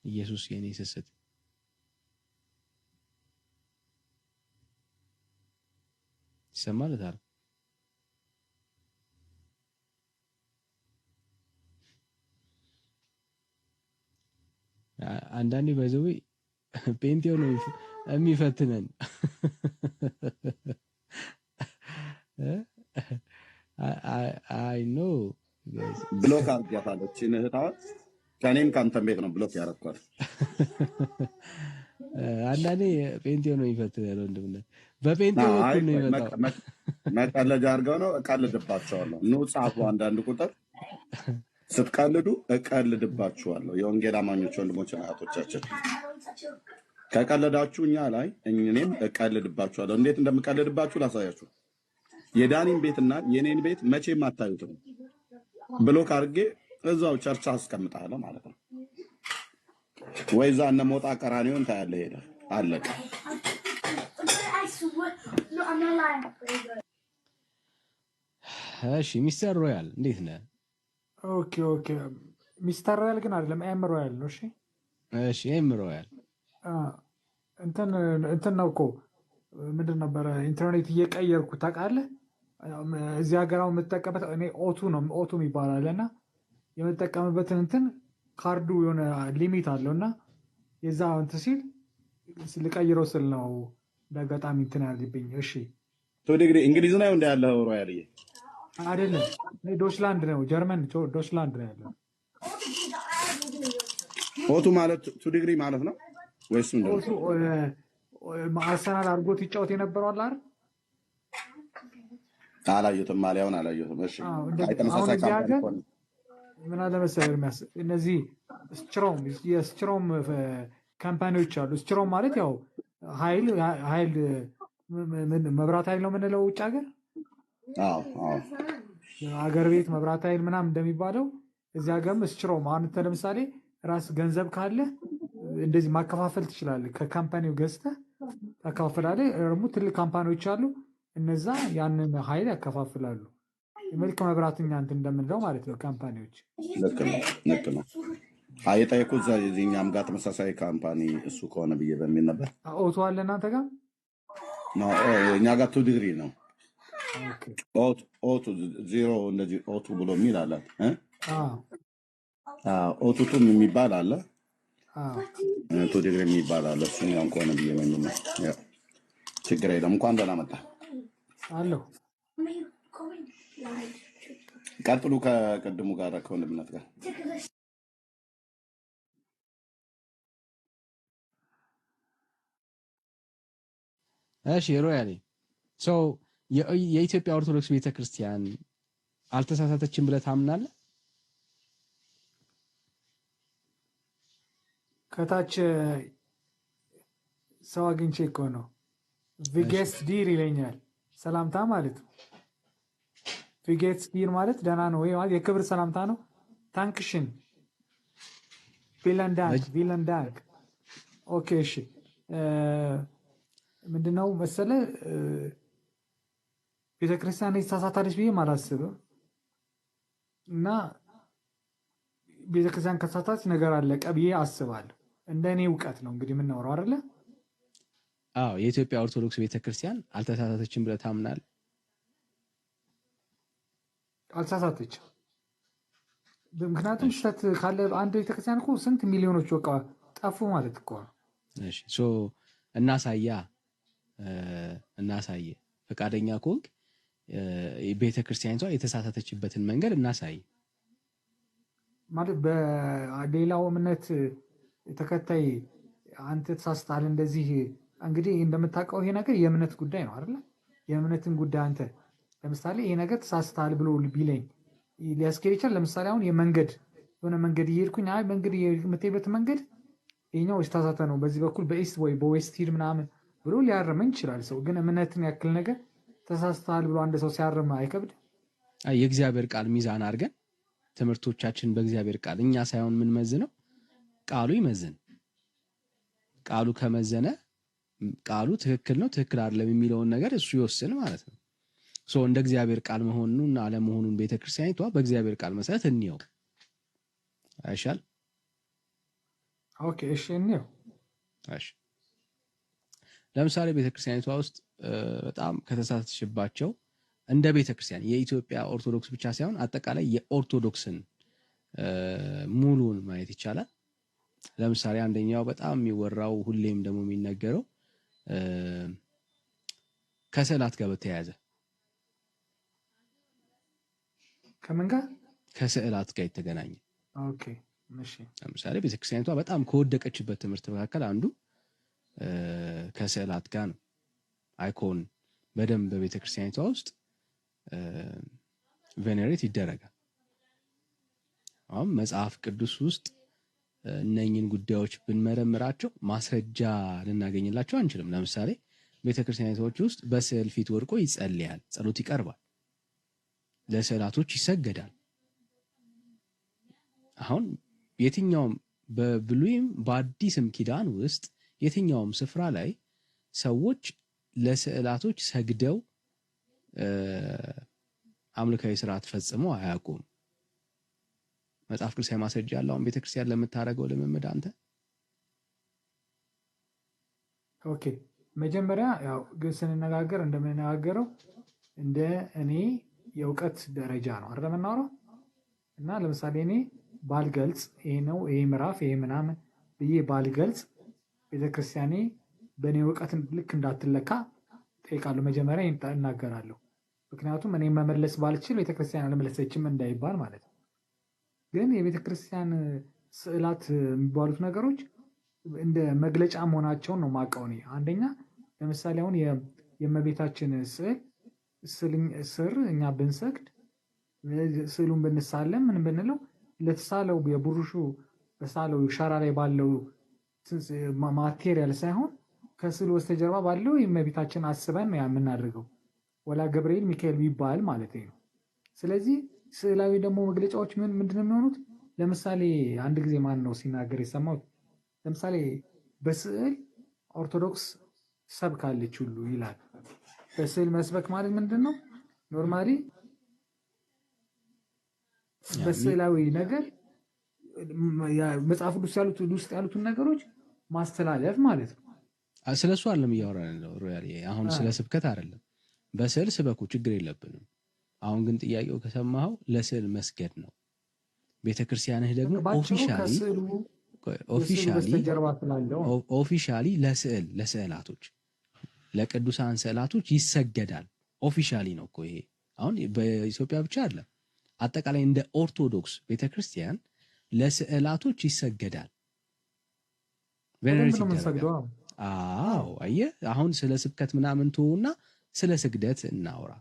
ኢየሱስ የኔ ስስት ይሰማል እታለ አንዳንዴ በዘው ፔንቴው ነው የሚፈትነን። አይ ኖ ጋይስ ብሎክ አድርጊያታለሁ። እቺን እህታዋን ከእኔም ከአንተም ቤት ነው ብሎክ ያደረኳት። አንዳንዴ ጴንጤው ነው የሚፈትው ያለው ወንድምነት በጴንጤው አይ በኩል ነው የሚመጣው። መቀለጃ አድርገው ነው እቀልድባቸዋለሁ። ኑ ጻፉ፣ አንዳንድ ቁጥር ስትቀልዱ እቀልድባችኋለሁ። የወንጌል አማኞች ወንድሞችና እህቶቻችን ከቀለዳችሁ እኛ ላይ እኔም እቀልድባችኋለሁ። እንዴት እንደምቀልድባችሁ ላሳያችሁ። የዳኒን ቤትና የኔን ቤት መቼም አታዩትም። ብሎክ አድርጌ እዛው ቸርች አስቀምጣለሁ ማለት ነው። ወይ እዛ እነ ሞጣ ቀራኒዮን ታያለህ። ሄደህ አለቀ። እሺ ሚስተር ሮያል እንዴት ነህ? ኦኬ ሚስተር ሮያል ግን አይደለም ኤም ሮያል ነው። እሺ እሺ ኤም ሮያል እንትን ነው እኮ ምንድን ነበረ ኢንተርኔት እየቀየርኩ ታውቃለህ። እዚህ ሀገር አሁን የምጠቀምበት እኔ ኦቱ ይባላል እና የምጠቀምበትን እንትን ካርዱ የሆነ ሊሚት አለው እና የዛ እንትን ሲል ልቀይረው ስል ነው በአጋጣሚ እንትን ያልብኝ። እሺ ቱ ዲግሪ እንግሊዝ ነው እንደ ያለው ሮያልዬ አይደለም ዶችላንድ ነው፣ ጀርመን ዶችላንድ ነው ያለው። ኦቱ ማለት ቱ ዲግሪ ማለት ነው ወይስ ኦቱ አርሰናል አድርጎት ይጫወት የነበረው አለ አይደል? አላየሁትም፣ ማሊያውን አላየሁትም። እሺ አሁን ተመሳሳይ እዚህ ሀገር ካምፓኒ ምን አለ መሰለህ እነዚህ የስትሮም ካምፓኒዎች አሉ። ስትሮም ማለት ያው ኃይል መብራት ኃይል ነው የምንለው ውጭ ሀገር ሀገር ቤት መብራት ኃይል ምናምን እንደሚባለው እዚህ ሀገርም ስትሮም። አሁን አንተ ለምሳሌ ራስ ገንዘብ ካለ እንደዚህ ማከፋፈል ትችላለህ። ከካምፓኒው ገዝተህ ታከፋፍላለህ። ደግሞ ትልቅ ካምፓኒዎች አሉ፣ እነዛ ያንን ኃይል ያከፋፍላሉ። መልክ መብራትኛ እንትን እንደምንለው ማለት ነው ካምፓኒዎች። ልክ ነው። የጠየኩት እዚህኛም ጋር ተመሳሳይ ካምፓኒ እሱ ከሆነ ብዬ በሚል ነበር። ኦቶ አለ እናንተ ጋር? እኛ ጋር ቱ ዲግሪ ነው። ኦቱ ዜሮ እንደዚህ ኦቱ ብሎ የሚል አለ። ኦቱቱም የሚባል አለ፣ ቱ ዲግሪ የሚባል አለ። እሱኛም ከሆነ ብዬ በሚል ነው። ችግር የለም። እንኳን ደህና መጣ አለሁ። ቀጥሉ ከቅድሙ ጋር ከወንድምነት ጋር እሺ ሮያሌ ሰው የኢትዮጵያ ኦርቶዶክስ ቤተክርስቲያን አልተሳሳተችም ብለህ ታምናለህ? ከታች ሰው አግኝቼ እኮ ነው ቪጌስት ዲር ይለኛል። ሰላምታ ማለት ነው። ቪጌስት ዲር ማለት ደህና ነው ወይ ማለት የክብር ሰላምታ ነው። ታንክሽን ቪለን ዳንክ። ኦኬ እሺ ምንድነው መሰለ ቤተክርስቲያን የተሳሳታለች ብዬ አላስብም። እና ቤተክርስቲያን ከተሳሳተች ነገር አለቀ ብዬ አስባለሁ። እንደ እኔ እውቀት ነው እንግዲህ የምናወራው አይደለ? አዎ የኢትዮጵያ ኦርቶዶክስ ቤተክርስቲያን አልተሳሳተችም ብለህ ታምናለህ? አልተሳሳተችም። ምክንያቱም ስህተት ካለ አንድ ቤተክርስቲያን እኮ ስንት ሚሊዮኖች በቃ ጠፉ ማለት እኮ ነው። እሺ እናሳየ ፈቃደኛ ከሆንክ ቤተክርስቲያኒቷ የተሳሳተችበትን መንገድ እናሳይ ማለት በሌላው እምነት ተከታይ አንተ ተሳስተሃል እንደዚህ። እንግዲህ እንደምታውቀው ይሄ ነገር የእምነት ጉዳይ ነው አይደለ? የእምነትን ጉዳይ አንተ ለምሳሌ ይሄ ነገር ተሳስተሃል ብሎ ቢለኝ ሊያስኬድ ይችላል። ለምሳሌ አሁን የሆነ መንገድ እየሄድኩኝ አይ መንገድ የምትሄድበት መንገድ ይሄኛው የተሳሳተ ነው፣ በዚህ በኩል በኢስት ወይ በዌስት ሂድ ምናምን ብሎ ሊያርመኝ ይችላል ሰው። ግን እምነትን ያክል ነገር ተሳስተሃል ብሎ አንድ ሰው ሲያርም አይከብድ? የእግዚአብሔር ቃል ሚዛን አድርገን ትምህርቶቻችን በእግዚአብሔር ቃል እኛ ሳይሆን ምን መዝነው ቃሉ ይመዝን። ቃሉ ከመዘነ ቃሉ ትክክል ነው ትክክል አይደለም የሚለውን ነገር እሱ ይወስን ማለት ነው። እንደ እግዚአብሔር ቃል መሆኑንና አለመሆኑን ቤተክርስቲያኒቷ በእግዚአብሔር ቃል መሰረት እንየው አይሻል? ኦኬ እሺ እንየው። እሺ ለምሳሌ ቤተክርስቲያኒቷ ውስጥ በጣም ከተሳሳተችባቸው እንደ ቤተክርስቲያን የኢትዮጵያ ኦርቶዶክስ ብቻ ሳይሆን አጠቃላይ የኦርቶዶክስን ሙሉን ማየት ይቻላል። ለምሳሌ አንደኛው በጣም የሚወራው ሁሌም ደግሞ የሚነገረው ከሰላት ጋር በተያያዘ ከምን ጋር? ከስዕላት ጋር የተገናኘ። ኦኬ እሺ። ለምሳሌ ቤተክርስቲያኒቷ በጣም ከወደቀችበት ትምህርት መካከል አንዱ ከስዕላት ጋር ነው። አይኮን በደንብ በቤተክርስቲያኒቷ ውስጥ ቬኔሬት ይደረጋል። አሁን መጽሐፍ ቅዱስ ውስጥ እነኝን ጉዳዮች ብንመረምራቸው ማስረጃ ልናገኝላቸው አንችልም። ለምሳሌ ቤተክርስቲያኒቶች ውስጥ በስዕል ፊት ወድቆ ይጸልያል፣ ጸሎት ይቀርባል፣ ለስዕላቶች ይሰገዳል። አሁን የትኛውም በብሉይም በአዲስም ኪዳን ውስጥ የትኛውም ስፍራ ላይ ሰዎች ለስዕላቶች ሰግደው አምልካዊ ስርዓት ፈጽመው አያውቁም። መጽሐፍ ቅዱሳዊ ማስረጃ ያለው አሁን ቤተክርስቲያን ለምታደርገው ልምምድ አንተ? ኦኬ መጀመሪያ ያው ግን ስንነጋገር እንደምንነጋገረው እንደ እኔ የእውቀት ደረጃ ነው አይደል የምናወራው። እና ለምሳሌ እኔ ባልገልጽ ይሄ ነው ይሄ ምዕራፍ ይሄ ምናምን ብዬ ባልገልጽ ቤተክርስቲያኔ በእኔ እውቀት ልክ እንዳትለካ ጠይቃለሁ። መጀመሪያ እናገራለሁ። ምክንያቱም እኔ መመለስ ባልችል ቤተክርስቲያን አልመለሰችም እንዳይባል ማለት ነው። ግን የቤተክርስቲያን ስዕላት የሚባሉት ነገሮች እንደ መግለጫ መሆናቸውን ነው የማውቀው እኔ። አንደኛ ለምሳሌ አሁን የእመቤታችን ስር እኛ ብንሰግድ ስዕሉን ብንሳለም ምን ብንለው ለተሳለው የብሩሹ በሳለው ሸራ ላይ ባለው ማቴሪያል ሳይሆን ከስዕሉ በስተጀርባ ባለው የእመቤታችን አስበን ነው የምናደርገው። ወላ ገብርኤል ሚካኤል ቢባል ማለት ነው። ስለዚህ ስዕላዊ ደግሞ መግለጫዎች ምንድን ነው የሚሆኑት? ለምሳሌ አንድ ጊዜ ማን ነው ሲናገር የሰማሁት? ለምሳሌ በስዕል ኦርቶዶክስ ሰብካለች ሁሉ ይላል። በስዕል መስበክ ማለት ምንድን ነው? ኖርማሊ በስዕላዊ ነገር መጽሐፍ ቅዱስ ውስጥ ያሉትን ነገሮች ማስተላለፍ ማለት ነው። ስለሱ አይደለም እያወራን ያለው ሮያል። አሁን ስለ ስብከት አይደለም። በስዕል ስበኩ ችግር የለብንም። አሁን ግን ጥያቄው ከሰማኸው ለስዕል መስገድ ነው። ቤተክርስቲያንህ ደግሞ ኦፊሻሊ ለስዕላቶች ለቅዱሳን ስዕላቶች ይሰገዳል። ኦፊሻሊ ነው እኮ ይሄ። አሁን በኢትዮጵያ ብቻ አይደለም፣ አጠቃላይ እንደ ኦርቶዶክስ ቤተክርስቲያን ለስዕላቶች ይሰገዳል። አዎ አየህ፣ አሁን ስለ ስብከት ምናምን ተውና ስለ ስግደት እናውራ።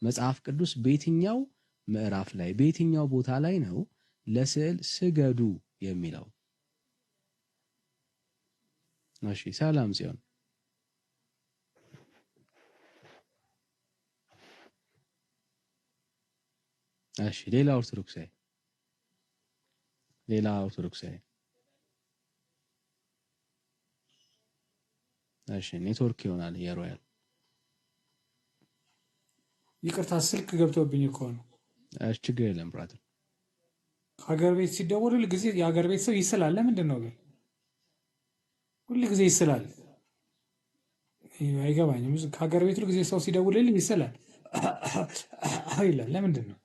መጽሐፍ ቅዱስ በየትኛው ምዕራፍ ላይ በየትኛው ቦታ ላይ ነው ለስዕል ስገዱ የሚለው? እሺ ሰላም ጽዮን። እሺ ሌላ ኦርቶዶክሳዊ እሺ ኔትወርክ ይሆናል የሮያል። ይቅርታ ስልክ ገብቶብኝ እኮ ነው። እሺ ችግር የለም ብራዘር። ሀገር ቤት ሲደወል ሁል ጊዜ የሀገር ቤት ሰው ይስላል። ለምንድን ነው ግን ሁል ጊዜ ይስላል? አይገባኝም። ከሀገር ቤት ሁል ጊዜ ሰው ሲደውልልኝ ይስላል ይላል። ለምንድን ነው?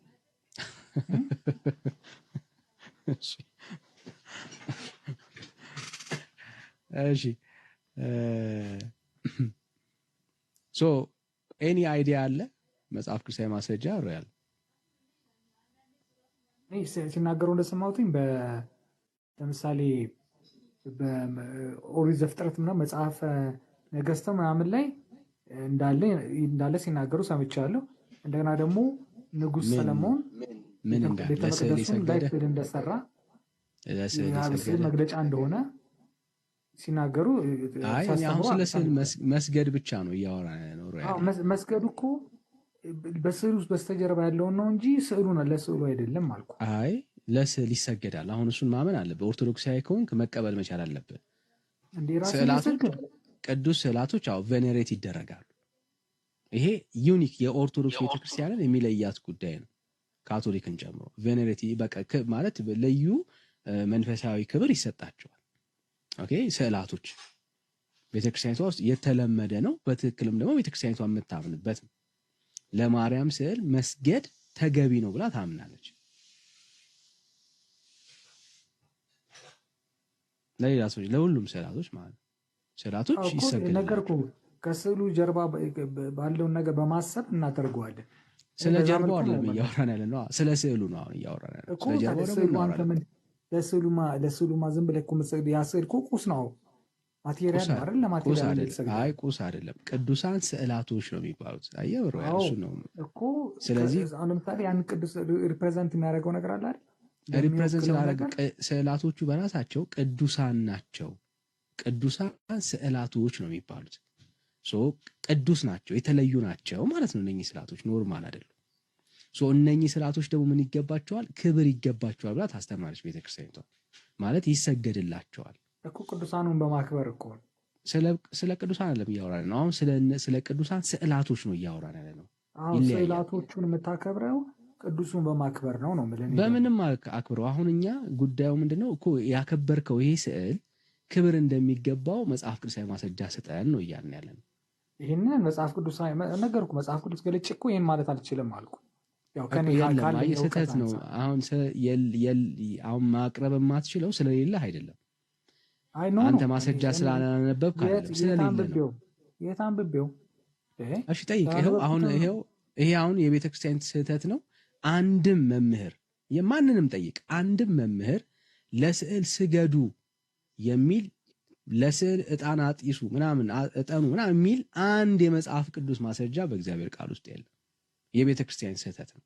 እሺ ሶ ኤኒ አይዲያ አለ መጽሐፍ ቅዱሳዊ ማስረጃ ሮያል? ሲናገሩ እንደሰማሁትኝ ለምሳሌ በኦሪት ዘፍጥረት ምናምን መጽሐፈ ነገሥት ምናምን ላይ እንዳለ ሲናገሩ ሰምቻለሁ። እንደገና ደግሞ ንጉሥ ሰለሞን ቤተ መቅደሱን ላይ ስዕል እንደሰራ ስዕል መግለጫ እንደሆነ ሲናገሩ አሁን ስለ ስዕል መስገድ ብቻ ነው እያወራ ነው። መስገዱ እኮ በስዕል ውስጥ በስተጀርባ ያለውን ነው እንጂ ስዕሉን ለስዕሉ አይደለም አልኩ። አይ ለስዕል ይሰገዳል። አሁን እሱን ማመን አለብህ። ኦርቶዶክሳዊ ከሆንክ መቀበል መቻል አለብህ። ቅዱስ ስዕላቶች ቬኔሬት ይደረጋሉ። ይሄ ዩኒክ የኦርቶዶክስ ቤተክርስቲያንን የሚለያት ጉዳይ ነው። ካቶሊክን ጨምሮ ቬኔሬት በቃ ማለት ለዩ መንፈሳዊ ክብር ይሰጣቸዋል። ኦኬ ስዕላቶች ቤተክርስቲያኒቷ ውስጥ የተለመደ ነው። በትክክልም ደግሞ ቤተክርስቲያኒቷ የምታምንበት ነው። ለማርያም ስዕል መስገድ ተገቢ ነው ብላ ታምናለች። ለሌላ ሰዎች ለሁሉም ስዕላቶች ማለት ነው። ስዕላቶች ይሰገዳሉ። ነገርኩህ። ከስዕሉ ጀርባ ባለውን ነገር በማሰብ እናደርገዋለን። ስለ በዛ ጀርባው መልኩ ነው አይደለም የምመልሰው እያወራን ያለ ነው። ስለ ስዕሉ ነው አሁን እያወራን ያለ ነው። እኮ። ስለ ታዲያ ጀርባው ደግሞ ስዕሉ አንተ እናወራለን። ምን ለስዕሉማ ዝም ብለህ እኮ ያ ስዕል እኮ ቁስ ነው፣ ቁስ ማቴሪያል ነው አይደል? ቁስ ለማቴሪያል አይደለም። ትሰግዳለህ። አይ ቁስ አይደለም፣ ቅዱሳን ስዕላቶች ነው የሚባሉት። አየህ ብሮ ያለ አዎ እሱ ነው። እኮ ስለዚህ አሁን ለምሳሌ ያን ቅዱስ ሪፕሬዘንት የሚያደርገው ነገር አለ አይደል? ሪፕሬዘንት የሚወክለው ስላደረገ ነገር ስዕላቶቹ በራሳቸው ቅዱሳን ናቸው። ቅዱሳን ስዕላቶች ነው የሚባሉት። ሶ ቅዱስ ናቸው፣ የተለዩ ናቸው ማለት ነው። እነኚህ ስዕላቶች ኖርማል አይደሉም። ሶ እነኚህ ስዕላቶች ደግሞ ምን ይገባቸዋል? ክብር ይገባቸዋል ብላ ታስተማረች ቤተክርስቲያኒቷ። ማለት ይሰገድላቸዋል እኮ ቅዱሳኑን በማክበር እኮ ነው። ስለ ቅዱሳን አይደለም እያወራን ነው። አሁን ስለ ቅዱሳን ስዕላቶች ነው እያወራን ያለ ነው። አዎ ይለያያል። ስዕላቶቹን የምታከብረው ቅዱሱን በማክበር ነው ምልህ እኔ ደግሞ። በምንም አክብረው። አሁን እኛ ጉዳዩ ምንድነው እኮ ያከበርከው ይሄ ስዕል ክብር እንደሚገባው መጽሐፍ ቅዱሳዊ ማስረጃ ስጠን ነው እያልን ያለ ነው። ይህንን መጽሐፍ ቅዱስ ነገርኩ። መጽሐፍ ቅዱስ ገልጬ እኮ ይህን ማለት አልችልም አልኩ። ያው እኮ ከኔ የለም፣ ካለኝ አየህ እውቀት ስህተት ነው። አንጻር አሁን ማቅረብ የማትችለው ስለሌለህ አይደለም። አይ ኖ አንተ ነው ማስረጃ ስላላነበብክ አይደለም፣ ስለሌለ ነው። የት አንብቤው? እሺ ጠይቅ። ይሄ አሁን የቤተ ክርስቲያን ስህተት ነው። አንድም መምህር የማንንም ጠይቅ፣ አንድም መምህር ለስዕል ስገዱ የሚል ለስዕል ዕጣን አጢሱ ምናምን ዕጠኑ ምናምን የሚል አንድ የመጽሐፍ ቅዱስ ማስረጃ በእግዚአብሔር ቃል ውስጥ የለም። የቤተ ክርስቲያን ስህተት ነው።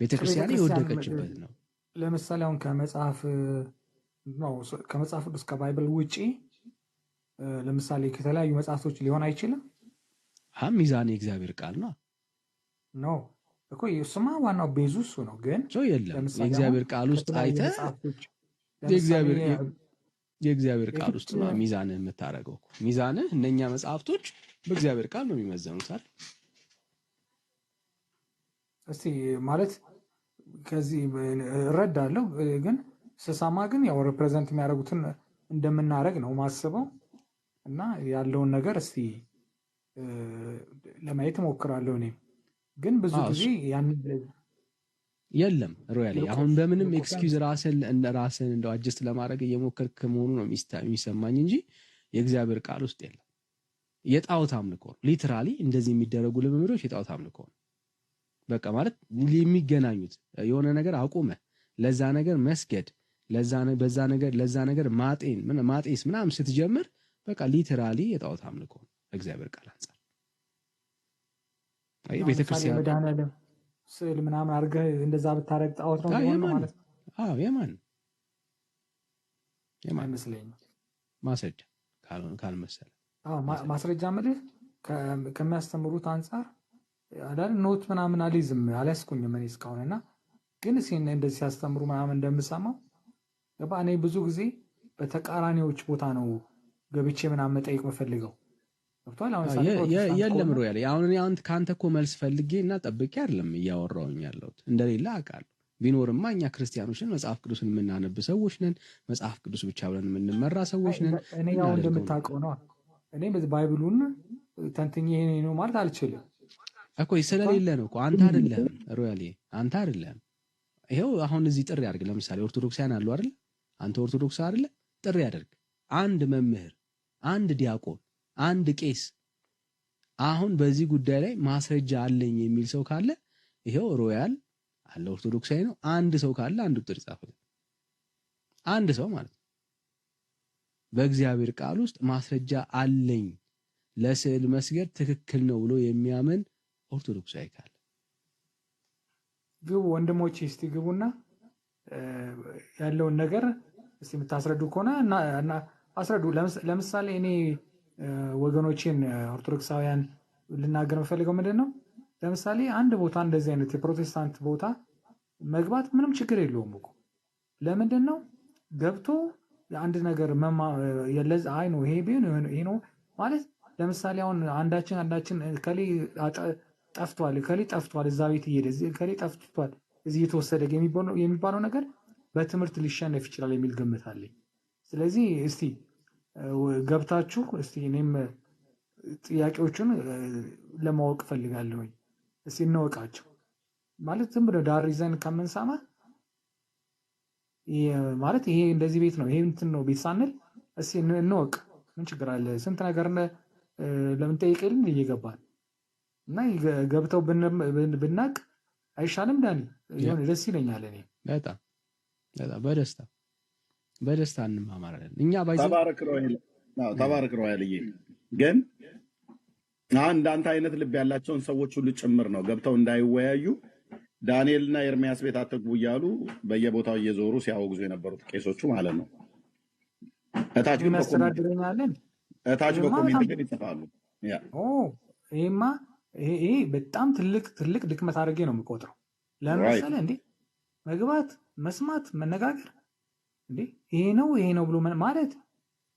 ቤተ ክርስቲያን የወደቀችበት ነው። ለምሳሌ አሁን ከመጽሐፍ ቅዱስ ከባይብል ውጪ ለምሳሌ ከተለያዩ መጽሐፍቶች ሊሆን አይችልም። ሚዛን የእግዚአብሔር ቃል ነው ነው እኮ እሱማ ዋናው ቤዙ እሱ ነው። ግን የለም የእግዚአብሔር ቃል ውስጥ አይተህ የእግዚአብሔር ቃል ውስጥ ነው ሚዛንህ የምታደርገው። ሚዛንህ እነኛ መጽሐፍቶች በእግዚአብሔር ቃል ነው የሚመዘኑት አይደል? እስቲ ማለት ከዚህ እረዳለሁ፣ ግን ስሰማ ግን ያው ሪፕሬዘንት የሚያደርጉትን እንደምናደርግ ነው ማስበው እና ያለውን ነገር እስቲ ለማየት እሞክራለሁ። እኔም ግን ብዙ ጊዜ የለም ሮያሊ አሁን በምንም ኤክስኪውዝ ራስን እንደው አጀስት ለማድረግ እየሞከርክ መሆኑ ነው የሚሰማኝ እንጂ የእግዚአብሔር ቃል ውስጥ የለም። የጣዖት አምልኮ ነው። ሊትራሊ እንደዚህ የሚደረጉ ልምምዶች የጣዖት አምልኮ ነው። በቃ ማለት የሚገናኙት የሆነ ነገር አቁመ ለዛ ነገር መስገድ ለዛ ነገር ማጤስ ምናምን ስትጀምር በቃ ሊትራሊ የጣዖት አምልኮ ነው እግዚአብሔር ቃል አንፃር። አይ ቤተክርስቲያን መድኃኒዓለም ስዕል ምናምን አድርገህ እንደዛ ብታረግ ጣዖት ነው ማለት ነው። አዎ የማን አይመስለኝም። ማስረጃ ካልመሰለ ማስረጃ ምልህ ከሚያስተምሩት አንጻር አዳል ኖት ምናምን አልይዝም አልያዝኩኝም እኔ እስካሁን እና ግን እንደዚህ ሲያስተምሩ ምናምን እንደምሰማው ገባ። እኔ ብዙ ጊዜ በተቃራኒዎች ቦታ ነው ገብቼ ምናምን መጠየቅ የምፈልገው ገብቷል። የለም ሮያል አሁን ከአንተ እኮ መልስ ፈልጌ እና ጠብቄ አይደለም እያወራሁኝ ያለሁት። እንደሌላ አውቃለሁ። ቢኖርማ እኛ ክርስቲያኖችን መጽሐፍ ቅዱስን የምናነብ ሰዎች ነን። መጽሐፍ ቅዱስ ብቻ ብለን የምንመራ ሰዎች ነን። እኔ ያው እንደምታውቀው ነው። እኔ ባይብሉን ተንትኜ ይሄ ነው ማለት አልችልም እኮ ስለሌለ ነው እኮ። አንተ አይደለም ሮያል አንተ አይደለም። ይሄው አሁን እዚህ ጥሪ አድርግ። ለምሳሌ ኦርቶዶክሳውያን አሉ አይደል? አንተ ኦርቶዶክስ አይደለ? ጥሪ አድርግ። አንድ መምህር፣ አንድ ዲያቆን፣ አንድ ቄስ አሁን በዚህ ጉዳይ ላይ ማስረጃ አለኝ የሚል ሰው ካለ ይሄው ሮያል አለ ኦርቶዶክሳዊ ነው። አንድ ሰው ካለ አንድ ቁጥር ጻፈው። አንድ ሰው ማለት ነው። በእግዚአብሔር ቃል ውስጥ ማስረጃ አለኝ ለስዕል መስገድ ትክክል ነው ብሎ የሚያምን ኦርቶዶክሳዊ ካለ ግቡ። ወንድሞቼ እስቲ ግቡና ያለውን ነገር እስቲ የምታስረዱ ከሆነ እና አስረዱ። ለምሳሌ እኔ ወገኖቼን ኦርቶዶክሳውያን ልናገር የምፈልገው ምንድን ነው፣ ለምሳሌ አንድ ቦታ እንደዚህ አይነት የፕሮቴስታንት ቦታ መግባት ምንም ችግር የለውም እኮ። ለምንድን ነው ገብቶ የአንድ ነገር አይ ነው ይሄ ቢሆን ይሄ ነው ማለት። ለምሳሌ አሁን አንዳችን ከሌ ጠፍቷል ከሌ ጠፍቷል እዛ ቤት እየሄደ ከሌ ጠፍቷል እዚህ እየተወሰደ የሚባለው ነገር በትምህርት ሊሸነፍ ይችላል የሚል ግምት አለኝ። ስለዚህ እስቲ ገብታችሁ እስቲ እኔም ጥያቄዎቹን ለማወቅ ፈልጋለሁኝ። እስቲ እንወቃቸው ማለት ዝም ብሎ ዳር ይዘን ከምንሰማ ማለት ይሄ እንደዚህ ቤት ነው ይሄ እንትን ነው ቤት ሳንል እስቲ እንወቅ። ምን ችግር አለ? ስንት ነገር ለምን ጠይቀልን እየገባል እና ገብተው ብናቅ አይሻልም ዳኒ? የሆነ ደስ ይለኛል እኔ በጣም በጣም በደስታ እንማማራለን እኛ ባይዘው ተባረክ ነው ያልዬ። ግን እንዳንተ አይነት ልብ ያላቸውን ሰዎች ሁሉ ጭምር ነው ገብተው እንዳይወያዩ ዳንኤልና ኤርሚያስ ቤት አትግቡ እያሉ በየቦታው እየዞሩ ሲያወግዙ የነበሩት ቄሶቹ ማለት ነው። እታች ግን እናስተዳድረኛለን በኮሜንት ግን ይጽፋሉ። ይሄማ ይሄ በጣም ትልቅ ድክመት አድርጌ ነው የምቆጥረው። ለምን መሰለህ እንዴ መግባት፣ መስማት፣ መነጋገር እንዴ ይሄ ነው ብሎ ማለት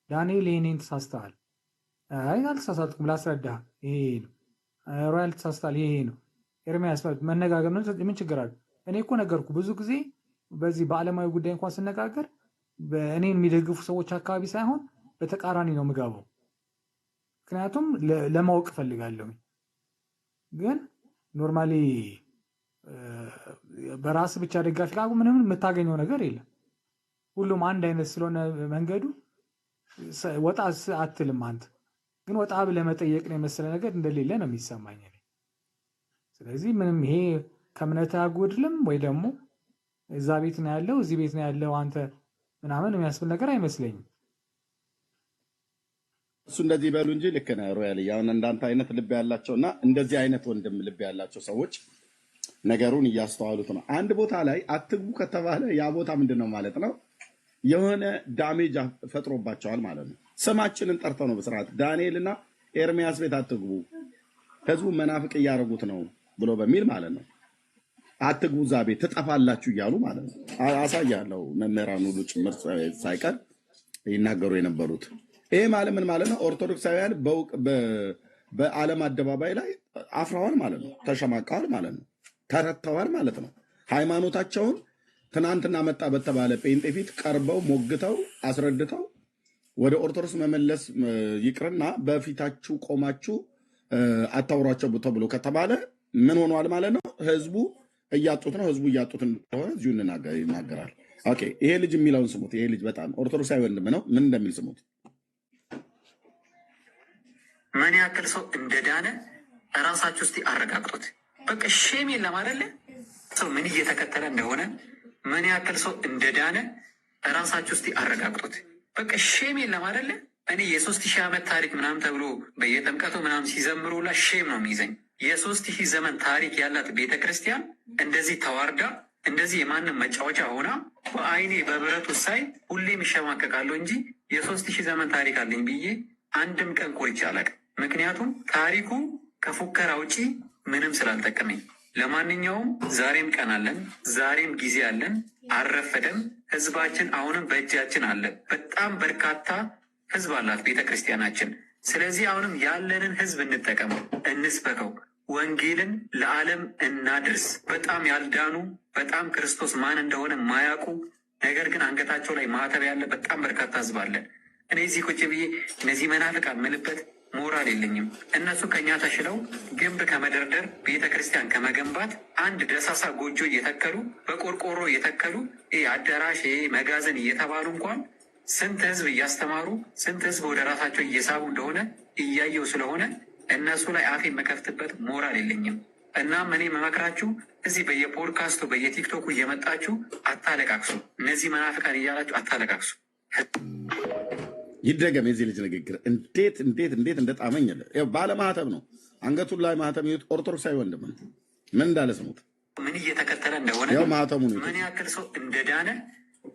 ዳንኤል ይሄንን ተሳስተሃል፣ አይ አልተሳሳትኩም ላስረዳህ፣ ይሄ ነው ሮያል ተሳስተሃል፣ ይሄ ነው ኤርሚያስ መነጋገር ነው። ምን ችግር አለ? እኔ እኮ ነገርኩ ብዙ ጊዜ በዚህ በዓለማዊ ጉዳይ እንኳን ስነጋገር በእኔን የሚደግፉ ሰዎች አካባቢ ሳይሆን በተቃራኒ ነው የምገባው። ምክንያቱም ለማወቅ እፈልጋለሁ። ግን ኖርማሊ በራስ ብቻ ደጋፊ ካሉ ምንም የምታገኘው ነገር የለም። ሁሉም አንድ አይነት ስለሆነ መንገዱ ወጣ አትልም። አንተ ግን ወጣ ብለህ መጠየቅ ነው የመሰለ ነገር እንደሌለ ነው የሚሰማኝ እኔ። ስለዚህ ምንም ይሄ ከእምነት አያጎድልም ወይ ደግሞ እዛ ቤት ነው ያለው እዚህ ቤት ነው ያለው አንተ ምናምን የሚያስብል ነገር አይመስለኝም። እሱ እንደዚህ ይበሉ እንጂ ልክ ነህ ሮያል። አሁን እንዳንተ አይነት ልብ ያላቸውና እንደዚህ አይነት ወንድም ልብ ያላቸው ሰዎች ነገሩን እያስተዋሉት ነው። አንድ ቦታ ላይ አትግቡ ከተባለ ያ ቦታ ምንድን ነው ማለት ነው? የሆነ ዳሜጅ ፈጥሮባቸዋል ማለት ነው። ስማችንን ጠርተው ነው በስርዓት ዳንኤልና ኤርሚያስ ቤት አትግቡ፣ ህዝቡ መናፍቅ እያደረጉት ነው ብሎ በሚል ማለት ነው። አትግቡ እዛ ቤት ትጠፋላችሁ እያሉ ማለት ነው። አሳያለሁ መምህራን ሁሉ ጭምር ሳይቀር ይናገሩ የነበሩት ይሄ ማለት ምን ማለት ነው? ኦርቶዶክሳውያን በዓለም አደባባይ ላይ አፍረዋል ማለት ነው። ተሸማቀዋል ማለት ነው። ተረተዋል ማለት ነው። ሃይማኖታቸውን ትናንትና መጣ በተባለ ጴንጤ ፊት ቀርበው ሞግተው አስረድተው ወደ ኦርቶዶክስ መመለስ ይቅርና በፊታችሁ ቆማችሁ አታውሯቸው ተብሎ ከተባለ ምን ሆኗል ማለት ነው? ህዝቡ እያጡት ነው። ህዝቡ እያጡት እንደሆነ እዚሁ ይናገራል። ኦኬ፣ ይሄ ልጅ የሚለውን ስሙት። ይሄ ልጅ በጣም ኦርቶዶክሳዊ ወንድም ነው። ምን እንደሚል ስሙት። ምን ያክል ሰው እንደዳነ እራሳችሁ እስቲ አረጋግጡት። በቃ ሼም የለም አይደለ? ሰው ምን እየተከተለ እንደሆነ ምን ያክል ሰው እንደዳነ እራሳችሁ እስቲ አረጋግጡት። በቃ ሼም የለም አይደለ? እኔ የ3000 ዓመት ታሪክ ምናምን ተብሎ በየጥምቀቱ ምናምን ሲዘምሩላ ሼም ነው የሚይዘኝ። የ3000 ዘመን ታሪክ ያላት ቤተክርስቲያን እንደዚህ ተዋርዳ እንደዚህ የማንም መጫወቻ ሆና በአይኔ በብረቱ ሳይ ሁሌም ይሸማቀቃለሁ እንጂ የ3000 ዘመን ታሪክ አለኝ ብዬ አንድም ቀን ኮርቼ አላውቅም። ምክንያቱም ታሪኩ ከፉከራ ውጪ ምንም ስላልጠቀመኝ። ለማንኛውም ዛሬም ቀን አለን፣ ዛሬም ጊዜ አለን፣ አልረፈደም። ህዝባችን አሁንም በእጃችን አለ። በጣም በርካታ ህዝብ አላት ቤተ ክርስቲያናችን። ስለዚህ አሁንም ያለንን ህዝብ እንጠቀመው፣ እንስበከው፣ ወንጌልን ለዓለም እናድርስ። በጣም ያልዳኑ በጣም ክርስቶስ ማን እንደሆነ ማያውቁ ነገር ግን አንገታቸው ላይ ማተብ ያለ በጣም በርካታ ህዝብ አለን። እኔ እዚህ ቁጭ ብዬ እነዚህ መናፍቃን ምልበት ሞራል የለኝም። እነሱ ከኛ ተሽለው ግንብ ከመደርደር ቤተ ክርስቲያን ከመገንባት አንድ ደሳሳ ጎጆ እየተከሉ በቆርቆሮ እየተከሉ አዳራሽ መጋዘን እየተባሉ እንኳን ስንት ህዝብ እያስተማሩ ስንት ህዝብ ወደ ራሳቸው እየሳቡ እንደሆነ እያየው ስለሆነ እነሱ ላይ አፌን መከፍትበት ሞራል የለኝም። እናም እኔ መመክራችሁ እዚህ በየፖድካስቱ በየቲክቶኩ እየመጣችሁ አታለቃቅሱ። እነዚህ መናፍቃን እያላችሁ አታለቃቅሱ። ይደገም የዚህ ልጅ ንግግር እንዴት እንደጣመኝ ባለማህተብ ነው። አንገቱን ላይ ማህተብ ይሁት ኦርቶዶክሳዊ ወንድም ነው። ምን እንዳለ ስሙት። ምን እየተከተለ እንደሆነ ያው ማህተሙ ነው። ምን ያክል ሰው እንደዳነ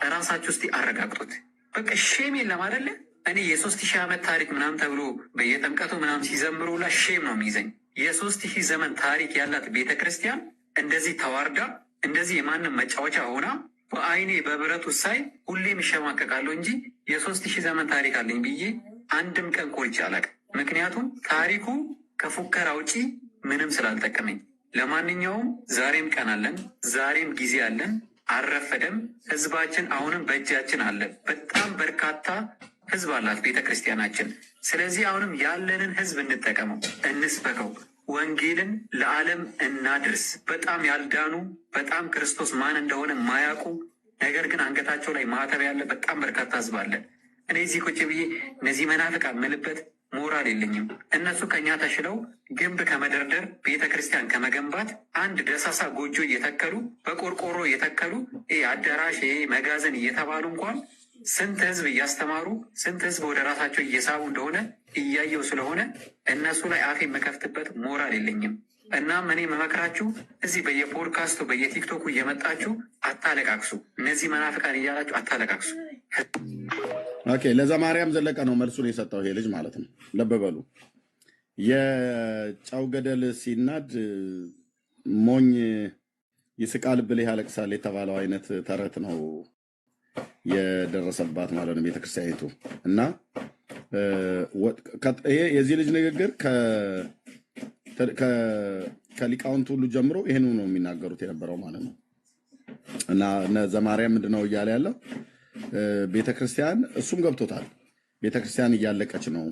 እራሳችሁ እስቲ አረጋግጡት። በቃ ሼም የለም አይደለ? እኔ የ3000 ዓመት ታሪክ ምናምን ተብሎ በየጥምቀቱ ምናምን ሲዘምሩላ ሼም ነው የሚይዘኝ። የ3000 ዘመን ታሪክ ያላት ቤተ ክርስቲያን እንደዚህ ተዋርዳ እንደዚህ የማንም መጫወቻ ሆና በአይኔ በብረቱ ሳይ ሁሌም ይሸማቀቃለሁ እንጂ የ3000 ዘመን ታሪክ አለኝ ብዬ አንድም ቀን ኮርቼ አላውቅም። ምክንያቱም ታሪኩ ከፉከራ ውጪ ምንም ስላልጠቀመኝ። ለማንኛውም ዛሬም ቀን አለን፣ ዛሬም ጊዜ አለን፣ አልረፈደም። ህዝባችን አሁንም በእጃችን አለ። በጣም በርካታ ህዝብ አላት ቤተ ክርስቲያናችን። ስለዚህ አሁንም ያለንን ህዝብ እንጠቀመው፣ እንስበከው፣ ወንጌልን ለዓለም እናድርስ። በጣም ያልዳኑ በጣም ክርስቶስ ማን እንደሆነ ማያውቁ ነገር ግን አንገታቸው ላይ ማተብ ያለ በጣም በርካታ ህዝብ አለን። እኔ እዚህ ቁጭ ብዬ እነዚህ መናፍቃን ምልበት ሞራል የለኝም። እነሱ ከኛ ተሽለው ግንብ ከመደርደር ቤተ ክርስቲያን ከመገንባት አንድ ደሳሳ ጎጆ እየተከሉ በቆርቆሮ እየተከሉ አዳራሽ መጋዘን እየተባሉ እንኳን ስንት ህዝብ እያስተማሩ ስንት ህዝብ ወደ ራሳቸው እየሳቡ እንደሆነ እያየው ስለሆነ እነሱ ላይ አፌ የምከፍትበት ሞራል የለኝም። እናም እኔ መመክራችሁ እዚህ በየፖድካስቱ በየቲክቶኩ እየመጣችሁ አታለቃቅሱ። እነዚህ መናፍቃን እያላችሁ አታለቃቅሱ። ኦኬ፣ ለዘማርያም ዘለቀ ነው መልሱን የሰጠው ይሄ ልጅ ማለት ነው። ልብ በሉ። የጨው ገደል ሲናድ ሞኝ ይስቃል ብልህ ያለቅሳል የተባለው አይነት ተረት ነው የደረሰባት ማለት ነው ቤተክርስቲያኒቱ። እና ይሄ የዚህ ልጅ ንግግር ከሊቃውንት ሁሉ ጀምሮ ይህን ነው የሚናገሩት የነበረው ማለት ነው። እና እነ ዘማርያም ምንድነው እያለ ያለው ቤተክርስቲያን እሱም ገብቶታል። ቤተክርስቲያን እያለቀች ነው፣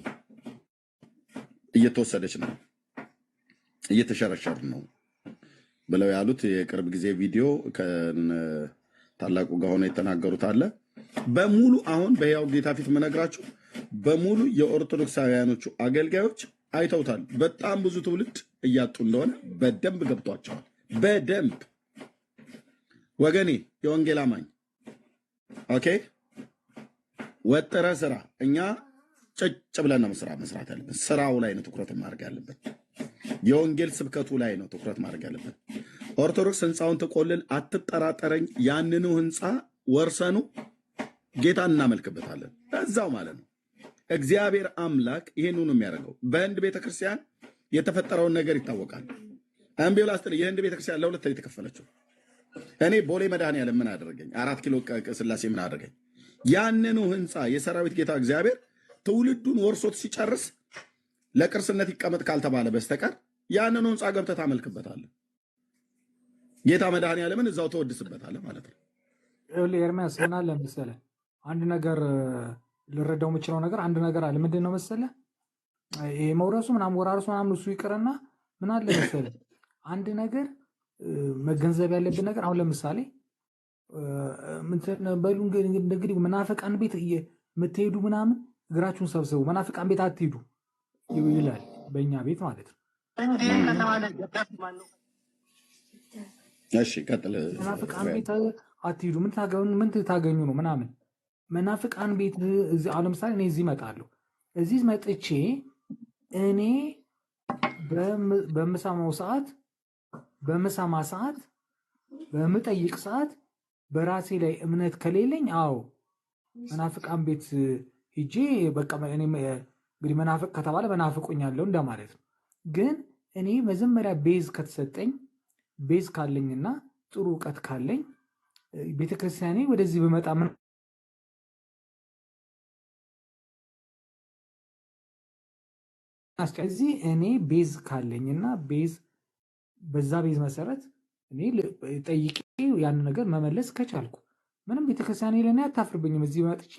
እየተወሰደች ነው፣ እየተሸረሸር ነው ብለው ያሉት የቅርብ ጊዜ ቪዲዮ ከታላቁ ጋር ሆነው የተናገሩት አለ። በሙሉ አሁን በሕያው ጌታ ፊት የምነግራችሁ በሙሉ የኦርቶዶክሳውያኖቹ አገልጋዮች አይተውታል። በጣም ብዙ ትውልድ እያጡ እንደሆነ በደንብ ገብቷቸዋል። በደንብ ወገኔ የወንጌል አማኝ ኦኬ፣ ወጥረ ስራ። እኛ ጭጭ ብለን ነው መስራት ያለብን። ስራው ላይ ነው ትኩረት ማድረግ ያለብን። የወንጌል ስብከቱ ላይ ነው ትኩረት ማድረግ ያለብን። ኦርቶዶክስ ህንፃውን ትቆልል አትጠራጠረኝ። ያንኑ ህንፃ ወርሰኑ ጌታን እናመልክበታለን እዛው ማለት ነው። እግዚአብሔር አምላክ ይሄን ነው የሚያደርገው። በህንድ ቤተክርስቲያን የተፈጠረውን ነገር ይታወቃል። አንቢው ላስተል የህንድ ቤተክርስቲያን ለሁለት የተከፈለችው እኔ ቦሌ መድኃኔዓለም ምን አደረገኝ? 4 ኪሎ ስላሴ ምን አደረገኝ? ያንኑ ህንፃ የሰራዊት ጌታ እግዚአብሔር ትውልዱን ወርሶት ሲጨርስ ለቅርስነት ይቀመጥ ካልተባለ በስተቀር ያንኑ ህንፃ ገብተህ ታመልክበታለህ። ጌታ መድኃኔዓለምን እዛው ተወድስበታለህ ማለት ነው። ኤርሚያስ ምን አለ መሰለህ፣ አንድ ነገር ልረዳው የምችለው ነገር አንድ ነገር አለ። ምንድን ነው መሰለህ? ይሄ መውረሱ ምናምን ወራረሱ ምናምን እሱ ይቅርና ምን አለ መሰለህ፣ አንድ ነገር መገንዘብ ያለብን ነገር አሁን ለምሳሌ በሉ እንግዲህ መናፍቃን ቤት የምትሄዱ ምናምን እግራችሁን ሰብስቡ፣ መናፍቃን ቤት አትሄዱ ይላል በእኛ ቤት ማለት ነው። እሺ ቀጥል። መናፍቃን ቤት አትሄዱ ምን ታገኙ ነው ምናምን። መናፍቃን ቤት አሁን ለምሳሌ እኔ እዚህ እመጣለሁ። እዚህ መጥቼ እኔ በምሰማው ሰዓት በምሰማ ሰዓት በምጠይቅ ሰዓት በራሴ ላይ እምነት ከሌለኝ አዎ መናፍቃን ቤት ሂጄ በቃ እኔ እንግዲህ መናፍቅ ከተባለ መናፍቁኛለሁ እንደማለት ነው። ግን እኔ መጀመሪያ ቤዝ ከተሰጠኝ ቤዝ ካለኝና ጥሩ እውቀት ካለኝ ቤተክርስቲያኔ ወደዚህ በመጣ ምን እዚህ እኔ ቤዝ ካለኝና በዛ ቤዝ መሰረት እኔ ጠይቄ ያን ነገር መመለስ ከቻልኩ ምንም ቤተክርስቲያኔ ለኔ አታፍርብኝም። እዚህ መጥቼ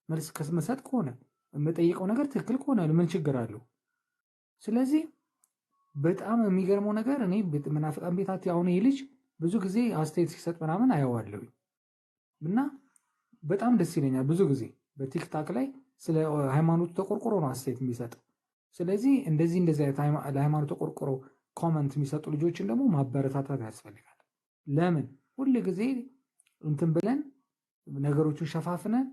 መልስ ከመሰጥ ከሆነ የምጠይቀው ነገር ትክክል ከሆነ ምን ችግር አለው? ስለዚህ በጣም የሚገርመው ነገር እኔ መናፍቃን ቤታት አሁን ይሄ ልጅ ብዙ ጊዜ አስተያየት ሲሰጥ ምናምን አየዋለሁ እና በጣም ደስ ይለኛል። ብዙ ጊዜ በቲክታክ ላይ ስለ ሃይማኖቱ ተቆርቆሮ ነው አስተያየት የሚሰጠው። ስለዚህ እንደዚህ ለሃይማኖቱ ተቆርቆሮ ኮመንት የሚሰጡ ልጆችን ደግሞ ማበረታታት ያስፈልጋል። ለምን ሁል ጊዜ እንትን ብለን ነገሮችን ሸፋፍነን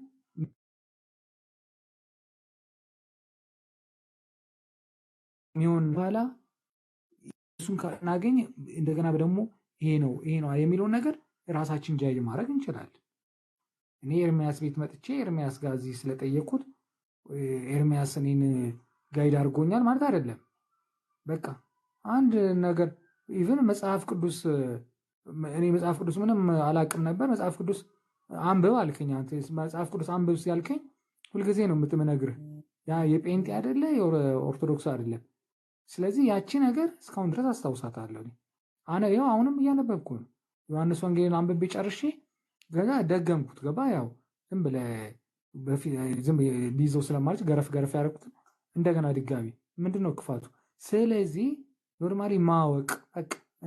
ሚሆን በኋላ እሱን ካናገኝ እንደገና ደግሞ ይሄ ነው የሚለውን ነገር ራሳችን ጃጅ ማድረግ እንችላለን። እኔ ኤርሚያስ ቤት መጥቼ ኤርሚያስ ጋር እዚህ ስለጠየኩት ኤርሚያስ እኔን ጋይድ አድርጎኛል ማለት አይደለም። በቃ አንድ ነገር ኢቭን መጽሐፍ ቅዱስ እኔ መጽሐፍ ቅዱስ ምንም አላቅም ነበር። መጽሐፍ ቅዱስ አንብብ አልከኝ። አንተ መጽሐፍ ቅዱስ አንብብ ሲያልከኝ ሁልጊዜ ነው የምትነግርህ። ያ የጴንጤ አይደለ የኦርቶዶክስ አይደለም። ስለዚህ ያቺ ነገር እስካሁን ድረስ አስታውሳታለሁ። ያው አሁንም እያነበብኩ ነው። ዮሐንስ ወንጌልን አንብቤ ጨርሼ ገና ደገምኩት። ገባ ያው ዝም ሊይዘው ስለማለች ገረፍ ያደረኩት እንደገና ድጋሚ ምንድነው ክፋቱ? ስለዚህ ኖርማሊ ማወቅ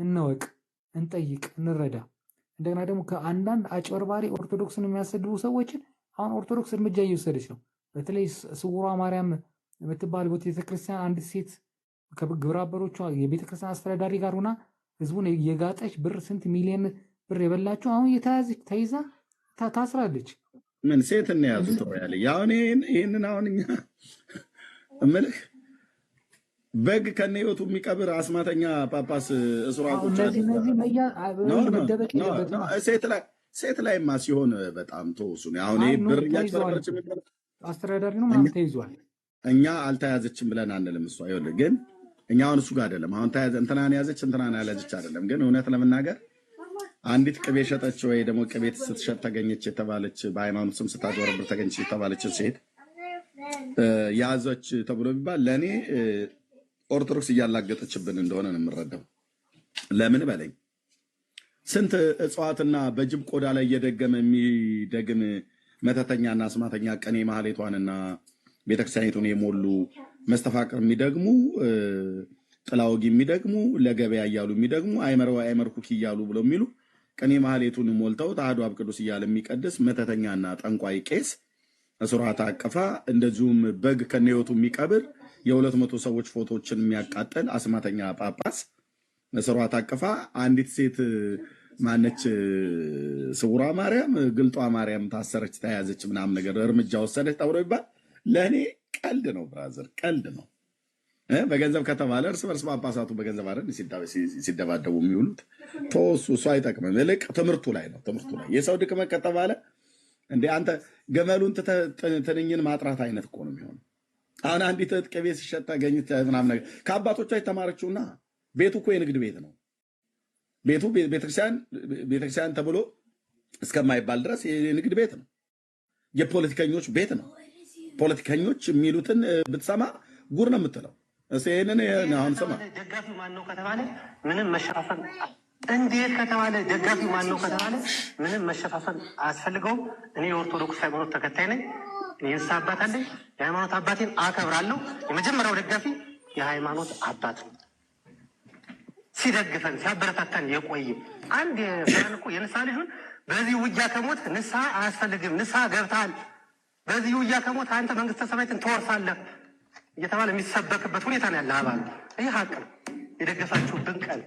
እንወቅ፣ እንጠይቅ፣ እንረዳ። እንደገና ደግሞ ከአንዳንድ አጭበርባሪ ኦርቶዶክስን የሚያሰድቡ ሰዎችን አሁን ኦርቶዶክስ እርምጃ እየወሰደች ነው። በተለይ ስውሯ ማርያም የምትባል ቤተክርስቲያን አንዲት ሴት ከግብረ አበሮቿ የቤተክርስቲያን አስተዳዳሪ ጋር ሆና ህዝቡን የጋጠች ብር ስንት ሚሊዮን ብር የበላቸው አሁን የተያዘች ተይዛ ታስራለች። ምን ሴት እንያዙት ያለ ያሁን ይህንን አሁን እኛ እምልህ በግ ከነ ህይወቱ የሚቀብር አስማተኛ ጳጳስ እስሯ ቁጭ መደበቅ የለበትም። ሴት ላይማ ሲሆን በጣም ተወሱን። አሁን ይሄ ብር እያጭበረበረች አስተዳዳሪ ነው ምናምን ተይዟል። እኛ አልተያዘችም ብለን አንልም። እሷ ይኸውልህ ግን እኛ አሁን እሱ ጋር አይደለም አሁን ተያዘ እንትናን ያዘች እንትናን ያለች አይደለም። ግን እውነት ለመናገር አንዲት ቅቤ ሸጠች ወይ ደግሞ ቅቤ ስትሸጥ ተገኘች የተባለች በሃይማኖት ስም ስታጭበረብር ተገኘች የተባለች ሴት ያዘች ተብሎ ቢባል ለእኔ ኦርቶዶክስ እያላገጠችብን እንደሆነ ነው የምረዳው። ለምን በለኝ ስንት እጽዋትና በጅብ ቆዳ ላይ እየደገመ የሚደግም መተተኛና አስማተኛ ቀኔ ማህሌቷንና ቤተክርስቲያኒቱን የሞሉ መስተፋቅር የሚደግሙ ጥላወጊ የሚደግሙ ለገበያ እያሉ የሚደግሙ አይመረው አይመርኩክ እያሉ ብሎ የሚሉ ቀኔ ማህሌቱን ሞልተው አሐዱ አብ ቅዱስ እያለ የሚቀድስ መተተኛና ጠንቋይ ቄስ እስሯ ታቅፋ እንደዚሁም በግ ከነህይወቱ የሚቀብር የ200 ሰዎች ፎቶዎችን የሚያቃጥል አስማተኛ ጳጳስ እስሯ ታቅፋ አንዲት ሴት ማነች ስውሯ ማርያም ግልጧ ማርያም ታሰረች ተያዘች ምናምን ነገር እርምጃ ወሰደች ተብሎ ይባል ለእኔ ቀልድ ነው ብራዘር፣ ቀልድ ነው። በገንዘብ ከተባለ እርስ በርስ ጳጳሳቱ በገንዘብ አይደል ሲደባደቡ የሚውሉት። ተወሱ፣ እሱ አይጠቅምም። ይልቅ ትምህርቱ ላይ ነው። ትምህርቱ ላይ የሰው ድክመት ከተባለ እንደ አንተ ገመሉን ትንኝን ማጥራት አይነት እኮ ነው የሚሆነው። አሁን አንዲት እህት ቅቤ ሲሸጥ ታገኘች ምናምን ነገር ከአባቶቿ የተማረችውና ቤቱ እኮ የንግድ ቤት ነው። ቤቱ ቤተክርስቲያን ተብሎ እስከማይባል ድረስ የንግድ ቤት ነው። የፖለቲከኞች ቤት ነው። ፖለቲከኞች የሚሉትን ብትሰማ ጉር ነው የምትለው። ይህንን አሁን ስማ። ደጋፊው ማን ነው ከተባለ ምንም መሸፋፈን፣ እንዴት ከተባለ ደጋፊው ማን ነው ከተባለ ምንም መሸፋፈን አያስፈልገውም። እኔ የኦርቶዶክስ ሃይማኖት ተከታይ ነኝ። የንስሐ አባት አለኝ። የሃይማኖት አባቴን አከብራለሁ። የመጀመሪያው ደጋፊ የሃይማኖት አባት ነው። ሲደግፈን ሲያበረታታን የቆየ አንድ የፍራን እኮ የንስሐ ልጁን በዚህ ውጊያ ከሞት ንስሐ አያስፈልግም፣ ንስሐ ገብተሃል፣ በዚህ ውጊያ ከሞት አንተ መንግስተ ሰማያትን ትወርሳለህ እየተባለ የሚሰበክበት ሁኔታ ነው ያለ አባል። ይህ ሀቅ ነው። የደገፋችሁብን ቀን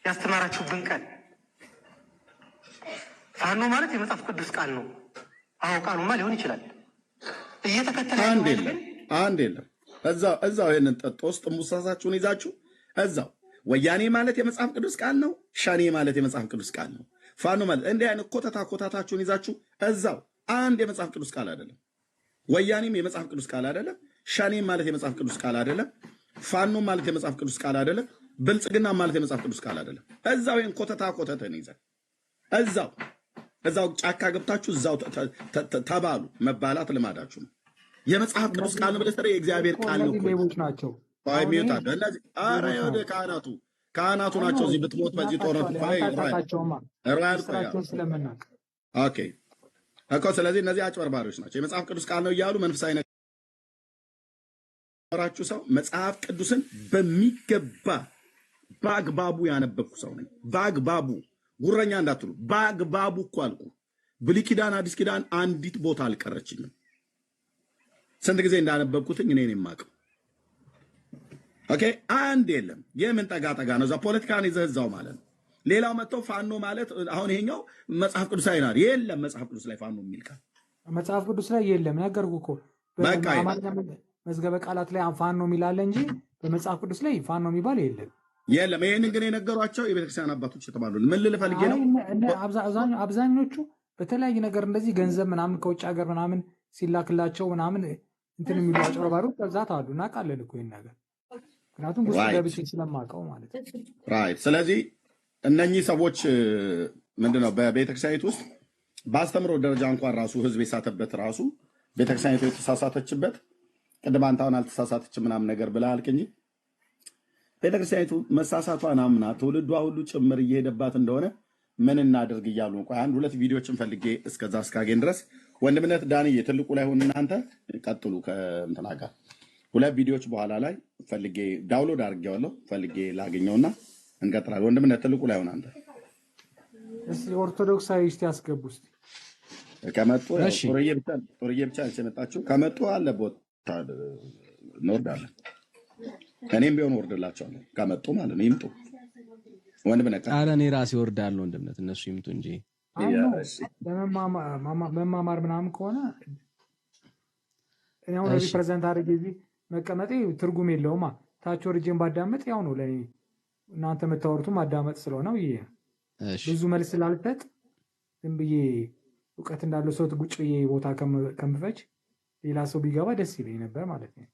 ያስተማራችሁብን ቀን ፋኖ ማለት የመጽሐፍ ቅዱስ ቃል ነው። አዎ ቃሉማ ሊሆን ይችላል። እየተከተለ አንድ የለም እዛው ይህንን ጠጦ ውስጥ ሙሳሳችሁን ይዛችሁ እዛው ወያኔ ማለት የመጽሐፍ ቅዱስ ቃል ነው። ሸኔ ማለት የመጽሐፍ ቅዱስ ቃል ነው። ፋኖ ማለት እንዲህ አይነት ኮታታችሁን ይዛችሁ እዛው አንድ የመጽሐፍ ቅዱስ ቃል አይደለም። ወያኔም የመጽሐፍ ቅዱስ ቃል አይደለም። ሸኔም ማለት የመጽሐፍ ቅዱስ ቃል አይደለም። ፋኖ ማለት የመጽሐፍ ቅዱስ ቃል አይደለም። ብልጽግና ማለት የመጽሐፍ ቅዱስ ቃል አይደለም። እዛው ይሄን ኮተተን ይዘን እዛው ጫካ ገብታችሁ እዛው ተባሉ። መባላት ልማዳችሁ ነው። የመጽሐፍ ቅዱስ ቃል ነው ብለህ የእግዚአብሔር ቃል ነው ሌቦች ናቸው። ሚወታ እነዚህ ኧረ ወደ ካህናቱ ናቸው። እዚህ ብትሞት በዚህ ጦርነት ስለምናውቅ ኦኬ እኮ ስለዚህ እነዚህ አጭበርባሪዎች ናቸው። የመጽሐፍ ቅዱስ ቃል ነው እያሉ መንፈሳዊ ነገራችሁ ሰው መጽሐፍ ቅዱስን በሚገባ በአግባቡ ያነበብኩ ሰው ነኝ። በአግባቡ ጉረኛ እንዳትሉ፣ በአግባቡ እኮ አልኩ። ብሉይ ኪዳን አዲስ ኪዳን አንዲት ቦታ አልቀረችኝም። ስንት ጊዜ እንዳነበብኩትኝ እኔ ነኝ የማውቀው። ኦኬ አንድ የለም። የምን ጠጋ ነው? እዛ ፖለቲካን ይዘህ እዛው ማለት ነው። ሌላው መጥቶ ፋኖ ማለት አሁን ይሄኛው መጽሐፍ ቅዱስ ላይ ነው። የለም መጽሐፍ ቅዱስ ላይ ፋኖ የሚል ቃል መጽሐፍ ቅዱስ ላይ የለም። ነገርኩህ እኮ መዝገበ ቃላት ላይ ፋኖ የሚላለ እንጂ በመጽሐፍ ቅዱስ ላይ ፋኖ የሚባል የለም። ይህንን ግን የነገሯቸው የቤተክርስቲያን አባቶች የተባሉ ምን ልል ፈልጌ ነው። አብዛኞቹ በተለያየ ነገር እንደዚህ ገንዘብ ምናምን ከውጭ ሀገር ምናምን ሲላክላቸው ምናምን እንትን የሚሉ አጭበርባሪዎች በዛት አሉ። እናውቃለን እኮ ይህን ነገር ምክንያቱም ውስጥ ገብቼ ስለማውቀው ማለት ነው። ስለዚህ እነኚህ ሰዎች ምንድነው በቤተክርስቲያኒት ውስጥ በአስተምሮ ደረጃ እንኳን ራሱ ህዝብ የሳተበት ራሱ ቤተክርስቲያኒቱ የተሳሳተችበት ቅድም አንተ አሁን አልተሳሳተችም ምናምን ነገር ብለህ አልክ እንጂ ቤተክርስቲያኒቱ መሳሳቷን አምና ትውልዷ ሁሉ ጭምር እየሄደባት እንደሆነ ምን እናደርግ እያሉ ነው። አንድ ሁለት ቪዲዮችን ፈልጌ እስከዛ እስካገኝ ድረስ ወንድምነት ዳንዬ ትልቁ ላይ ሆን እናንተ ቀጥሉ ከእንትና ጋር ሁለት ቪዲዮዎች በኋላ ላይ ፈልጌ ዳውንሎድ አድርጌዋለሁ ፈልጌ ላገኘውና እንቀጥላለን። ወንድምነት ትልቁ ላይ ሆን አንተ ኦርቶዶክሳዊ እስቲ ያስገቡ እስቲ ከመጡ ጦርዬ ብቻ የመጣችሁ ከመጡ አለ ቦታ እንወርዳለን። እኔም ቢሆን ወርድላቸዋለሁ ከመጡ ማለት ነው። ይምጡ። ወንድም ነቃ። ኧረ እኔ ራሴ ወርዳለሁ ወንድምነት፣ እነሱ ይምጡ እንጂ። አይ ነው ለመማማር ምናምን ከሆነ እኔ አሁን እሺ ሪፕሬዘንት አድርጌ እዚህ መቀመጤ ትርጉም የለውማ። ታች ወርጄን ባዳመጥ ያው ነው ለእኔ። እናንተ የምታወሩት ማዳመጥ ስለሆነ ብዬ ነው። እሺ ብዙ መልስ ስላልሰጥ ዝም ብዬ እውቀት እንዳለው ሰው ቁጭ ብዬ ቦታ ከምፈጅ ሌላ ሰው ቢገባ ደስ ይለኝ ነበር ማለት ነው።